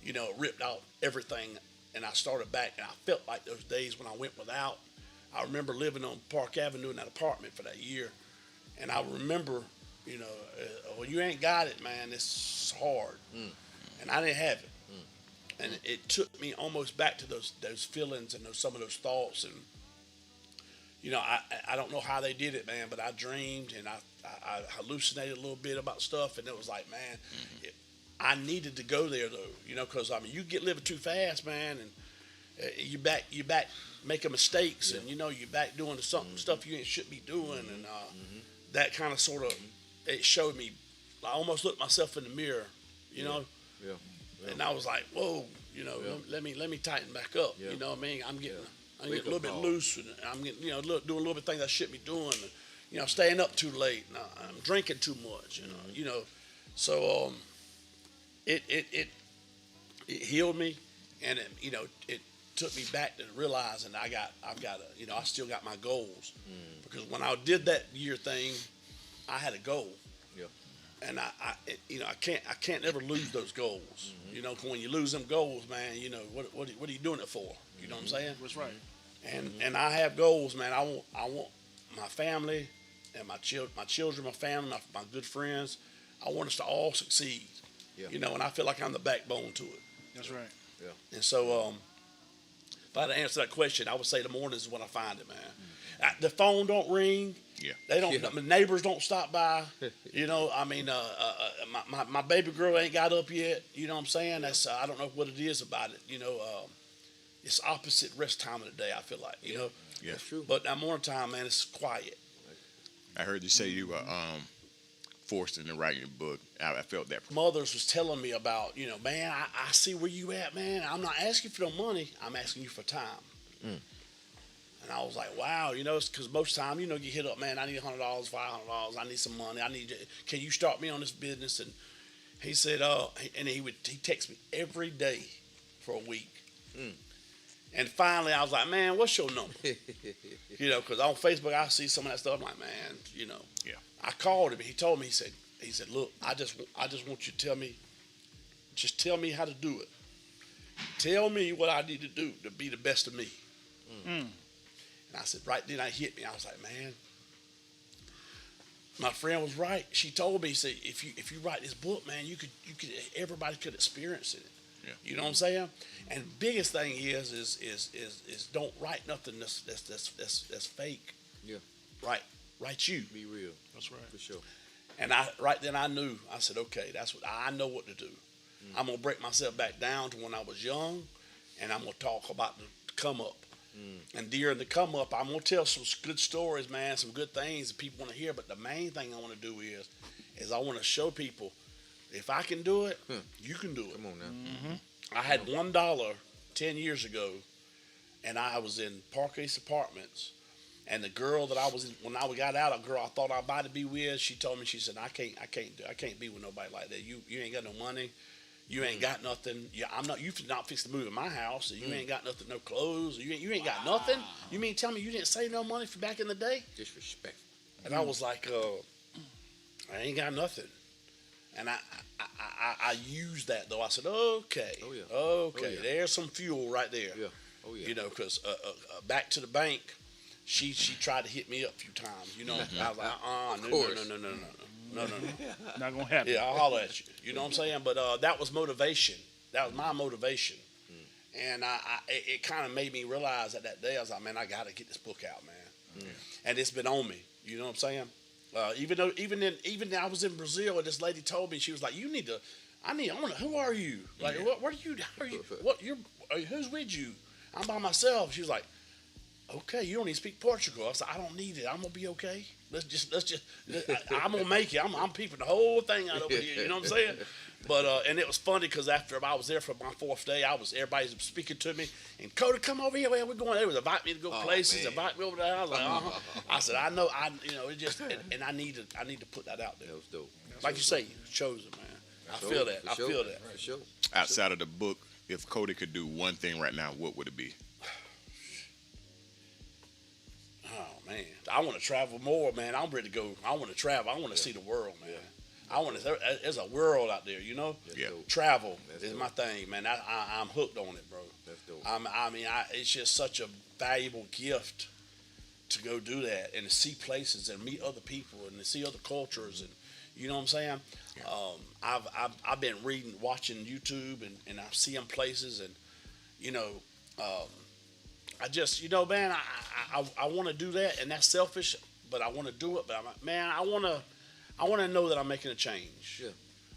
Speaker 5: It ripped out everything, and I started back, and I felt like those days when I went without. I remember living on Park Avenue in that apartment for that year, and I remember, when you ain't got it, man, it's hard, and I didn't have it, and it took me almost back to those feelings and some of those thoughts, and I don't know how they did it, man, but I dreamed and I hallucinated a little bit about stuff, and it was like, man, I needed to go there though, because you get living too fast, man, and you back making mistakes, and you're back doing stuff you should be doing, and that kind of sort of it showed me. I almost looked myself in the mirror, and I was like, whoa, let me tighten back up. You know what I mean? I'm getting a little bit loose, and I'm getting doing a little bit of things I shouldn't be doing. And, staying up too late, and I'm drinking too much. So it healed me, and it took me back to realizing I still got my goals, because when I did that year thing, I had a goal, and I can't ever lose those goals. When you lose them goals, man, what are you doing it for? You know what I'm saying?
Speaker 4: That's right.
Speaker 5: And I have goals, man. I want my family and my children, my family, my good friends. I want us to all succeed. And I feel like I'm the backbone to it.
Speaker 4: That's right.
Speaker 5: Yeah. And so, if I had to answer that question, I would say the mornings is when I find it, man. The phone don't ring.
Speaker 9: Yeah.
Speaker 5: They don't. The neighbors don't stop by. My baby girl ain't got up yet. You know what I'm saying? That's I don't know what it is about it. It's opposite rest time of the day. I feel like
Speaker 9: Yeah.
Speaker 5: That's true. But that morning time, man, it's quiet.
Speaker 9: I heard you say you were forced into writing a book. I felt that.
Speaker 5: Mothers was telling me about, man, I see where you at, man. I'm not asking for no money. I'm asking you for time. And I was like, wow, it's because most time, you get hit up, man, I need $100, $500. I need some money. Can you start me on this business? And he said, and he text me every day for a week. And finally, I was like, man, what's your number? Because on Facebook, I see some of that stuff. I'm like, man,
Speaker 9: Yeah.
Speaker 5: I called him. He told me, he said, look, I just want you to tell me how to do it. Tell me what I need to do to be the best of me. And I said, right then I hit me. I was like, man, my friend was right. She told me, said, if you write this book, man, you could everybody could experience it.
Speaker 9: Yeah.
Speaker 5: You know what I'm saying? And biggest thing is don't write nothing that's fake.
Speaker 8: Yeah.
Speaker 5: Write you.
Speaker 8: Be real.
Speaker 4: That's right.
Speaker 8: For sure.
Speaker 5: And right then I knew. I said, okay, that's what I know what to do. I'm gonna break myself back down to when I was young, and I'm gonna talk about the come up. And during the come up, I'm gonna tell some good stories, man, some good things that people want to hear. But the main thing I want to do is I want to show people, if I can do it, you can do it.
Speaker 8: Come on now.
Speaker 5: I had $1 10 years ago, and I was in Park East Apartments. And the girl that I was in, when I got out, a girl I thought I'd be with, she told me, she said, I can't be with nobody like that. You ain't got no money. You ain't got nothing. Yeah, I'm not. You not fixing to move in my house. And you ain't got nothing. No clothes. You ain't got nothing. You mean tell me you didn't save no money for back in the day?
Speaker 8: Disrespectful.
Speaker 5: And I was like, I ain't got nothing. And I used that though. I said, okay,
Speaker 8: Oh, yeah.
Speaker 5: okay,
Speaker 8: Oh, yeah.
Speaker 5: there's some fuel right there.
Speaker 8: Yeah. Oh yeah.
Speaker 5: You know, because back to the bank, she tried to hit me up a few times. You know, I was like, no,
Speaker 8: course.
Speaker 5: no.
Speaker 4: Not gonna happen.
Speaker 5: Yeah, I'll holler at you. You know what I'm saying? But that was motivation. That was my motivation. And it kind of made me realize that day, I was like, man, I got to get this book out, man. And it's been on me. You know what I'm saying? Even I was in Brazil, and this lady told me, she was like, I want to, who are you? Like, what are you, how are you, who's with you? I'm by myself. She was like, okay, you don't even speak Portugal. I said, I don't need it. I'm gonna be okay. I'm gonna make it. I'm peeping the whole thing out over here. You know what I'm saying? But and it was funny because after I was there for my 4th day, everybody's speaking to me. And Cody, come over here. Where we're going? They was inviting me to go places,
Speaker 8: man.
Speaker 5: invite me over there. I was like, I said, I know, it just, and I need to put that out there.
Speaker 8: That was dope.
Speaker 5: Like you say, chosen, man. I feel that. I feel that.
Speaker 8: For sure.
Speaker 9: Outside of the book, if Cody could do one thing right now, what would it be?
Speaker 5: Oh man, I want to travel more, man. I'm ready to go. I want to travel. I want to see the world, man. I want to. There's a world out there, you know.
Speaker 9: Yeah.
Speaker 5: Travel
Speaker 8: That's
Speaker 5: is
Speaker 8: dope.
Speaker 5: my thing, man. I'm hooked on it, bro.
Speaker 8: That's dope.
Speaker 5: It's just such a valuable gift to go do that and to see places and meet other people and to see other cultures and you know what I'm saying. I've been reading, watching YouTube and I see them places and you know. I just, man, I want to do that, and that's selfish, but I want to do it. But I'm like, man, I want to know that I'm making a change.
Speaker 8: Yeah.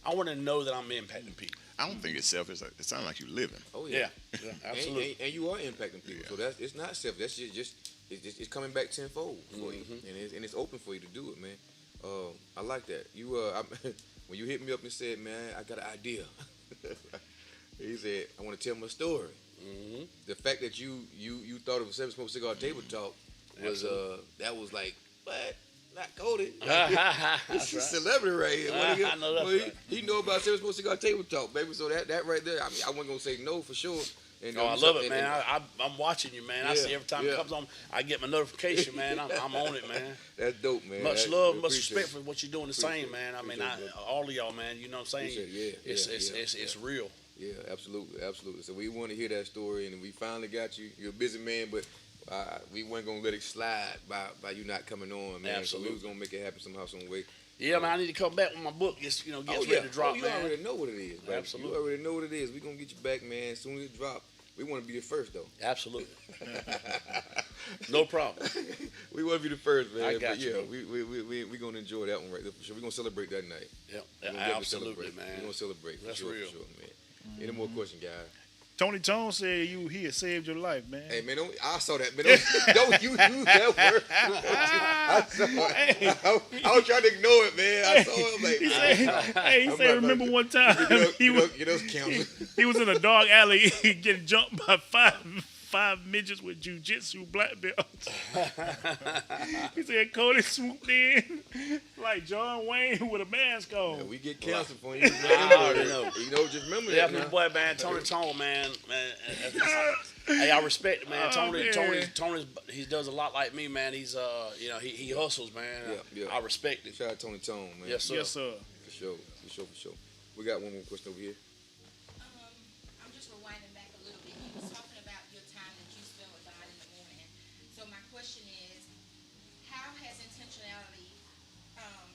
Speaker 5: I want to know that I'm impacting people.
Speaker 9: I don't think it's selfish. It sounds like you living.
Speaker 8: Oh yeah.
Speaker 5: Yeah, absolutely.
Speaker 8: And you are impacting people. So it's not self. That's it's coming back tenfold for you, and it's open for you to do it, man. I like that. You when you hit me up and said, man, I got an idea. He said, I want to tell my story. The fact that you thought of a 7 Smoke Cigar Table Talk was that was like, what? Not Cody. This is celebrity right here.
Speaker 5: I know that's right.
Speaker 8: He know about 7 Smoke Cigar Table Talk, baby. So that right there, I mean, I wasn't gonna say no for sure. And,
Speaker 5: I love it, man. I'm watching you, man. I see every time it comes on, I get my notification, man. I'm on it, man.
Speaker 8: That's dope, man.
Speaker 5: Much love, much respect for what you're doing the same, man. I mean, all of y'all, man. You know what I'm saying? It's real.
Speaker 8: Yeah, absolutely. So we want to hear that story, and we finally got you. You're a busy man, but we weren't gonna let it slide by you not coming on, man.
Speaker 5: Absolutely.
Speaker 8: So we was gonna make it happen somehow, some way.
Speaker 5: Yeah, man. I need to come back when my book gets ready to drop,
Speaker 8: you
Speaker 5: man.
Speaker 8: already know what it is, baby.
Speaker 5: Absolutely.
Speaker 8: You already know what it is. We gonna get you back, man. As soon as it drop, we want to be the first, though.
Speaker 5: Absolutely. No problem.
Speaker 8: We want to be the first, man.
Speaker 5: I got
Speaker 8: but
Speaker 5: you,
Speaker 8: yeah, we gonna enjoy that one right there for sure. We gonna celebrate that night.
Speaker 5: Yep.
Speaker 8: We gonna definitely
Speaker 5: Absolutely,
Speaker 8: celebrate.
Speaker 5: man.
Speaker 8: We gonna celebrate. For
Speaker 5: That's
Speaker 8: sure,
Speaker 5: real.
Speaker 8: For sure, man. Any more questions, guys?
Speaker 4: Tony Tone said he had saved your life, man.
Speaker 8: Hey man, I saw that, man. Don't you use that word? I was trying to ignore it, man. I saw him like,
Speaker 4: he said, remember one time he was in a dog alley getting jumped by five midgets with jujitsu black belts. He said Cody swooped in like John Wayne with a mask on.
Speaker 8: Yeah, we get canceled for you.
Speaker 5: I already know.
Speaker 8: You know, just remember
Speaker 5: Yeah,
Speaker 8: that.
Speaker 5: my boy, man, Tony Tone, man. Hey, I respect it, man. Tony, he does a lot like me, man. He's he hustles, man.
Speaker 8: Yeah.
Speaker 5: I respect it.
Speaker 8: Shout out Tony Tone, man.
Speaker 5: Yes, sir.
Speaker 4: Yes, sir.
Speaker 8: For sure. We got one more question over here.
Speaker 10: I'm just rewinding back a little bit. You was talking about your time that you spend with God in the morning. So my question is, how has intentionality,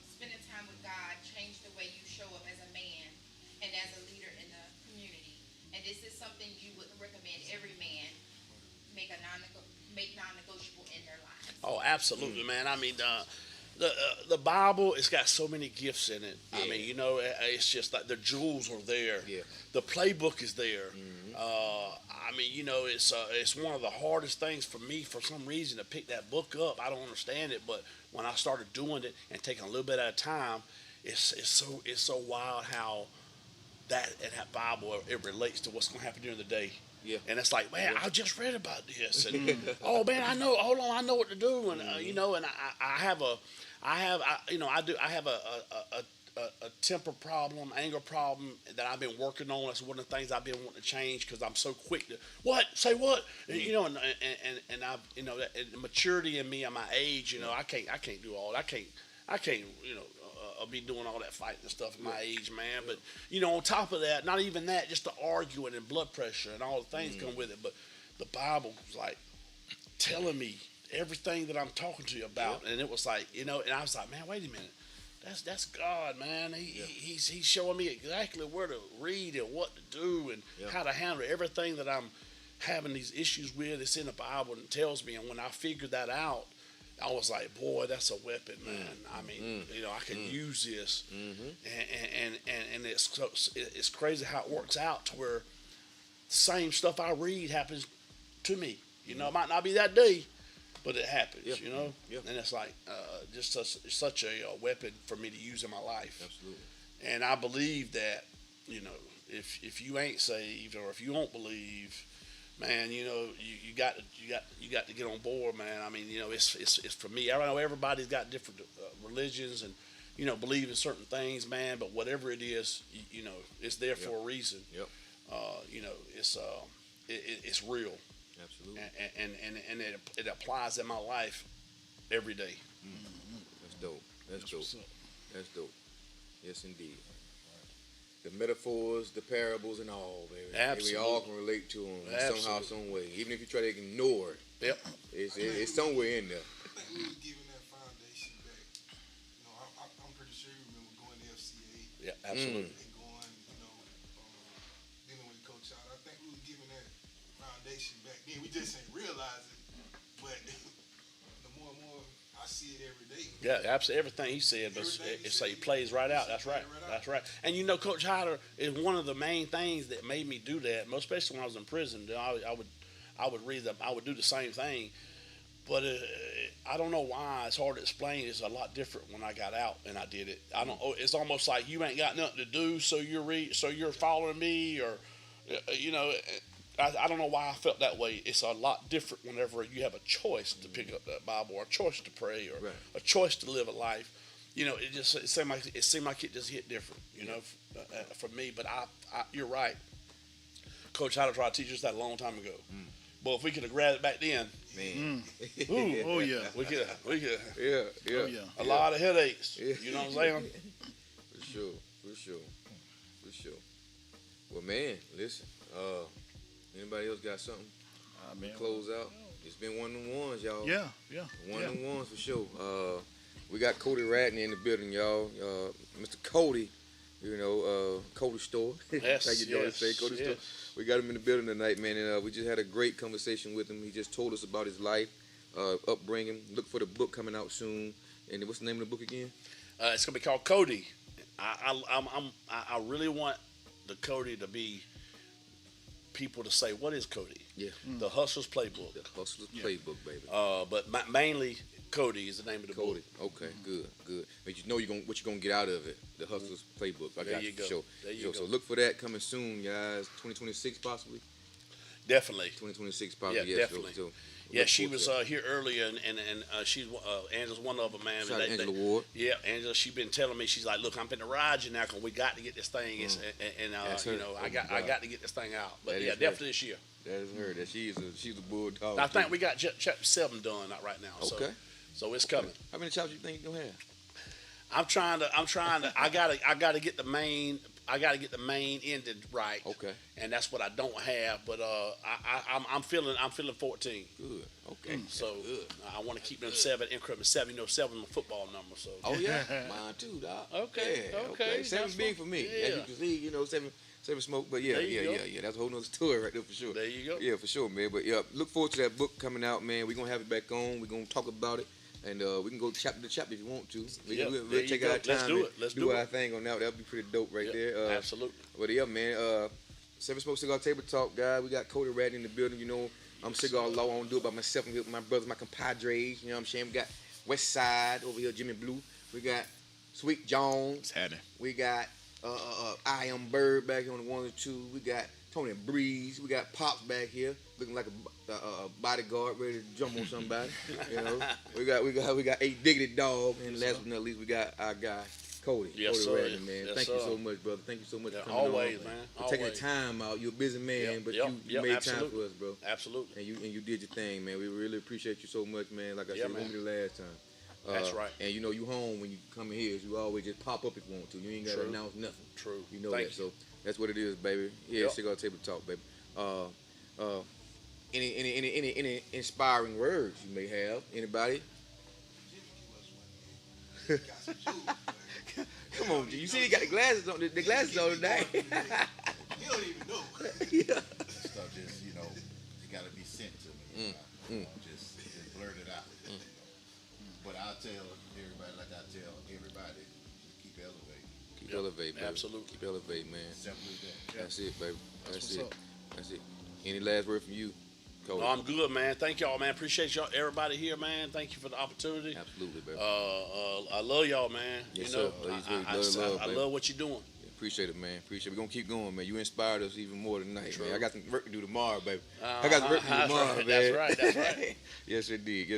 Speaker 10: spending time with God, changed the way you show up as a man and as a leader in the community? And is this something you would recommend every man make non-negotiable in their lives?
Speaker 5: Oh, absolutely, man. I mean, the Bible, it's got so many gifts in it.
Speaker 8: Yeah.
Speaker 5: I mean, it's just like the jewels are there.
Speaker 8: Yeah.
Speaker 5: The playbook is there. I mean, it's one of the hardest things for me for some reason to pick that book up. I don't understand it, but when I started doing it and taking a little bit at a time, it's so wild how that Bible, it relates to what's going to happen during the day.
Speaker 8: Yeah.
Speaker 5: And it's like, man, I just read about this, and oh man, I know what to do, and I have a a temper problem, anger problem that I've been working on. That's one of the things I've been wanting to change because I'm so quick to say what, you know, and I've, you know, and the maturity in me at my age, you know, I can't do all. I can't, you know. Be doing all that fighting and stuff at my age, man. But you know, on top of that, not even that, just the arguing and blood pressure and all the things come with it. But the Bible was like telling me everything that I'm talking to you about, and it was like, you know, and I was like, man, wait a minute, that's God, man. He's showing me exactly where to read and what to do and how to handle everything that I'm having these issues with. It's in the Bible and it tells me, and when I figured that out, I was like, boy, that's a weapon, man. I mean, you know, I can use this, and it's crazy how it works out to where the same stuff I read happens to me. You know, it might not be that day, but it happens. You know, and it's like just such a weapon for me to use in my life.
Speaker 8: Absolutely.
Speaker 5: And I believe that, you know, if you ain't saved or if you don't believe, man, you know, you got to get on board, man. I mean, you know, it's for me. I know everybody's got different religions and, you know, believe in certain things, man. But whatever it is, you know, it's there for a reason. You know, it's real.
Speaker 8: Absolutely.
Speaker 5: And it applies in my life every day.
Speaker 8: That's dope. That's dope.
Speaker 5: what's up.
Speaker 8: That's dope. Yes, indeed. The metaphors, the parables, and all, baby.
Speaker 5: Absolutely.
Speaker 8: We all can relate to them somehow, some way. Even if you try to ignore it,
Speaker 5: Yep.
Speaker 8: it's somewhere in there.
Speaker 6: I think we was giving that foundation back. You know, I'm pretty sure you remember going to FCA
Speaker 5: Yeah, absolutely.
Speaker 6: and going, you know, dealing with Coach out. I think we was giving that foundation back then. We just ain't realize it, but the more and more I see it every day.
Speaker 5: Yeah, absolutely. Everything he said, but it's like he plays right out. That's right. That's right. And you know, Coach Hyder is one of the main things that made me do that. Most especially when I was in prison, I would read them. I would do the same thing, but I don't know why. It's hard to explain. It's a lot different when I got out and I did it. I don't. It's almost like you ain't got nothing to do, so you're following me, or you know. I don't know why I felt that way. It's a lot different whenever you have a choice to pick up that Bible, or a choice to pray, or a choice to live a life. You know, it seemed like it just hit different. You know, for me. But you're right. Coach Hyder tried to teach us that a long time ago. But if we could have grabbed it back then,
Speaker 8: man.
Speaker 4: Ooh, oh yeah,
Speaker 5: we could.
Speaker 8: Yeah.
Speaker 4: oh yeah.
Speaker 5: A lot of headaches. You know what I'm saying?
Speaker 8: For sure. Well, man, listen. Anybody else got something?
Speaker 4: Man.
Speaker 8: Close out. It's been one of them ones, y'all.
Speaker 4: Yeah.
Speaker 8: One of them ones for sure. We got Cody Radney in the building, y'all. Mr. Cody, you know, Cody Store.
Speaker 5: Yes,
Speaker 8: How you doing? Say Cody Store. We got him in the building tonight, man, and we just had a great conversation with him. He just told us about his life, upbringing. Look for the book coming out soon. And what's the name of the book again?
Speaker 5: It's gonna be called Cody. I really want the Cody to be people to say, what is Cody?
Speaker 8: Yeah.
Speaker 5: The Hustler's Playbook.
Speaker 8: The Hustler's Playbook, baby.
Speaker 5: But mainly Cody is the name of the
Speaker 8: Cody.
Speaker 5: book.
Speaker 8: Okay, good. But you know what you're gonna get out of it. The Hustler's Playbook. I
Speaker 5: There
Speaker 8: got
Speaker 5: you
Speaker 8: you
Speaker 5: go.
Speaker 8: for sure.
Speaker 5: There you
Speaker 8: So
Speaker 5: go.
Speaker 8: look for that coming soon, guys. 2026 possibly.
Speaker 5: Definitely.
Speaker 8: 2026 probably.
Speaker 5: Yeah,
Speaker 8: Yes,
Speaker 5: definitely.
Speaker 8: So
Speaker 5: Yeah,
Speaker 8: look
Speaker 5: she
Speaker 8: forward
Speaker 5: was
Speaker 8: to that.
Speaker 5: here earlier, and she's Angela's one of them, man.
Speaker 8: Shout out Angela Ward.
Speaker 5: Yeah, Angela. She been telling me, she's like, look, I'm finna ride you now, cause we got to get this thing.
Speaker 8: That's her.
Speaker 5: You know,
Speaker 8: Oh,
Speaker 5: I got to get this thing out. But
Speaker 8: That
Speaker 5: yeah,
Speaker 8: is her.
Speaker 5: definitely this year.
Speaker 8: That is her. That she's a bulldog.
Speaker 5: I think we got chapter 7 done right now.
Speaker 8: Okay.
Speaker 5: So it's coming.
Speaker 8: How many chapters you think you gonna have?
Speaker 5: I'm trying to. I gotta get the main. I gotta get the main ending right.
Speaker 8: Okay.
Speaker 5: And that's what I don't have. But I'm feeling 14.
Speaker 8: Good. Okay.
Speaker 5: So
Speaker 8: good.
Speaker 5: I want to keep them 7 increments. 7, you know, 7 is my football number. So.
Speaker 8: Oh yeah, mine too, dog.
Speaker 5: Okay,
Speaker 8: Yeah,
Speaker 5: okay.
Speaker 8: 7's big for me. As you can see, you know, 7 smoke. But yeah.
Speaker 5: There you go.
Speaker 8: That's a whole nother story right there for sure.
Speaker 5: There you go.
Speaker 8: Yeah, for sure, man. But yeah, look forward to that book coming out, man. We're gonna have it back on. We're gonna talk about it. And we can go chapter to chapter if you want to.
Speaker 5: Yep,
Speaker 8: We'll
Speaker 5: there you
Speaker 8: take
Speaker 5: go.
Speaker 8: our time.
Speaker 5: Let's do it. Let's do
Speaker 8: our
Speaker 5: it.
Speaker 8: thing on that. That'll be pretty dope right
Speaker 5: Yep,
Speaker 8: there.
Speaker 5: absolutely.
Speaker 8: But yeah, man. 7 Smoke Cigar Table Talk, guy. We got Cody Radney in the building. You know, I'm Cigar Law. I don't do it by myself. I'm here with my brothers, my compadres. You know what I'm saying? We got West Side over here, Jimmy Blue. We got Sweet Jones.
Speaker 9: What's happening?
Speaker 8: We got I Am Bird back here on the 1 and 2. We got Tony Breeze. We got Pops back here looking like a bodyguard ready to jump on somebody. You know, we got 8 Diggity Dog, and last but not least, we got our guy
Speaker 2: Cody.
Speaker 5: Yes,
Speaker 2: Cody
Speaker 5: sir.
Speaker 2: Radley, man.
Speaker 5: Yes,
Speaker 2: Thank you
Speaker 5: sir.
Speaker 2: so much, brother. Thank you so much
Speaker 5: Yeah,
Speaker 2: for coming
Speaker 5: always,
Speaker 2: on.
Speaker 5: man.
Speaker 2: For taking the
Speaker 5: Always.
Speaker 2: time out. You're a busy man,
Speaker 5: Yep,
Speaker 2: but
Speaker 5: yep,
Speaker 2: you
Speaker 5: yep,
Speaker 2: made time
Speaker 5: absolutely.
Speaker 2: for us, bro.
Speaker 5: Absolutely.
Speaker 2: And you did your thing, man. We really appreciate you so much, man. Like I
Speaker 5: Yeah,
Speaker 2: said,
Speaker 5: man.
Speaker 2: remember the last time.
Speaker 5: That's right.
Speaker 2: And you know you home when you come in here. You always just pop up if you want to. You ain't gotta
Speaker 5: True.
Speaker 2: announce nothing.
Speaker 5: True.
Speaker 2: You know
Speaker 5: Thank
Speaker 2: that.
Speaker 5: you.
Speaker 2: So that's what it is, baby. Yeah,
Speaker 5: Yep.
Speaker 2: Cigar Table Talk, baby. Any inspiring words you may have? Anybody?
Speaker 6: Jimmy, got some jewels, man.
Speaker 2: Come on, G. You see he got the glasses on. The glasses on today.
Speaker 6: He don't even know.
Speaker 2: Yeah.
Speaker 3: Stuff just, you know, it got to be sent to me. You know, just blurt it out. You know. But I tell everybody, like I tell everybody, just keep elevating.
Speaker 2: Keep elevating, baby.
Speaker 5: Absolutely.
Speaker 2: Keep elevating, man.
Speaker 3: Simple as that.
Speaker 2: That's it, baby. That's
Speaker 4: what's
Speaker 2: it.
Speaker 4: up.
Speaker 2: That's it. Any last word from you, Cody?
Speaker 5: No, I'm good, man. Thank y'all, man. Appreciate y'all, everybody here, man. Thank you for the opportunity.
Speaker 2: Absolutely, baby.
Speaker 5: I love y'all, man.
Speaker 2: Yes,
Speaker 5: you know,
Speaker 2: sir. Love,
Speaker 5: I
Speaker 2: baby.
Speaker 5: love what you're doing.
Speaker 2: Appreciate it, man. Appreciate it. We're going to keep going, man. You inspired us even more tonight,
Speaker 5: True.
Speaker 2: man. I got some work to do tomorrow, baby. I got some work to do
Speaker 5: That's
Speaker 2: tomorrow,
Speaker 5: right.
Speaker 2: man.
Speaker 5: That's right.
Speaker 2: Yes, indeed.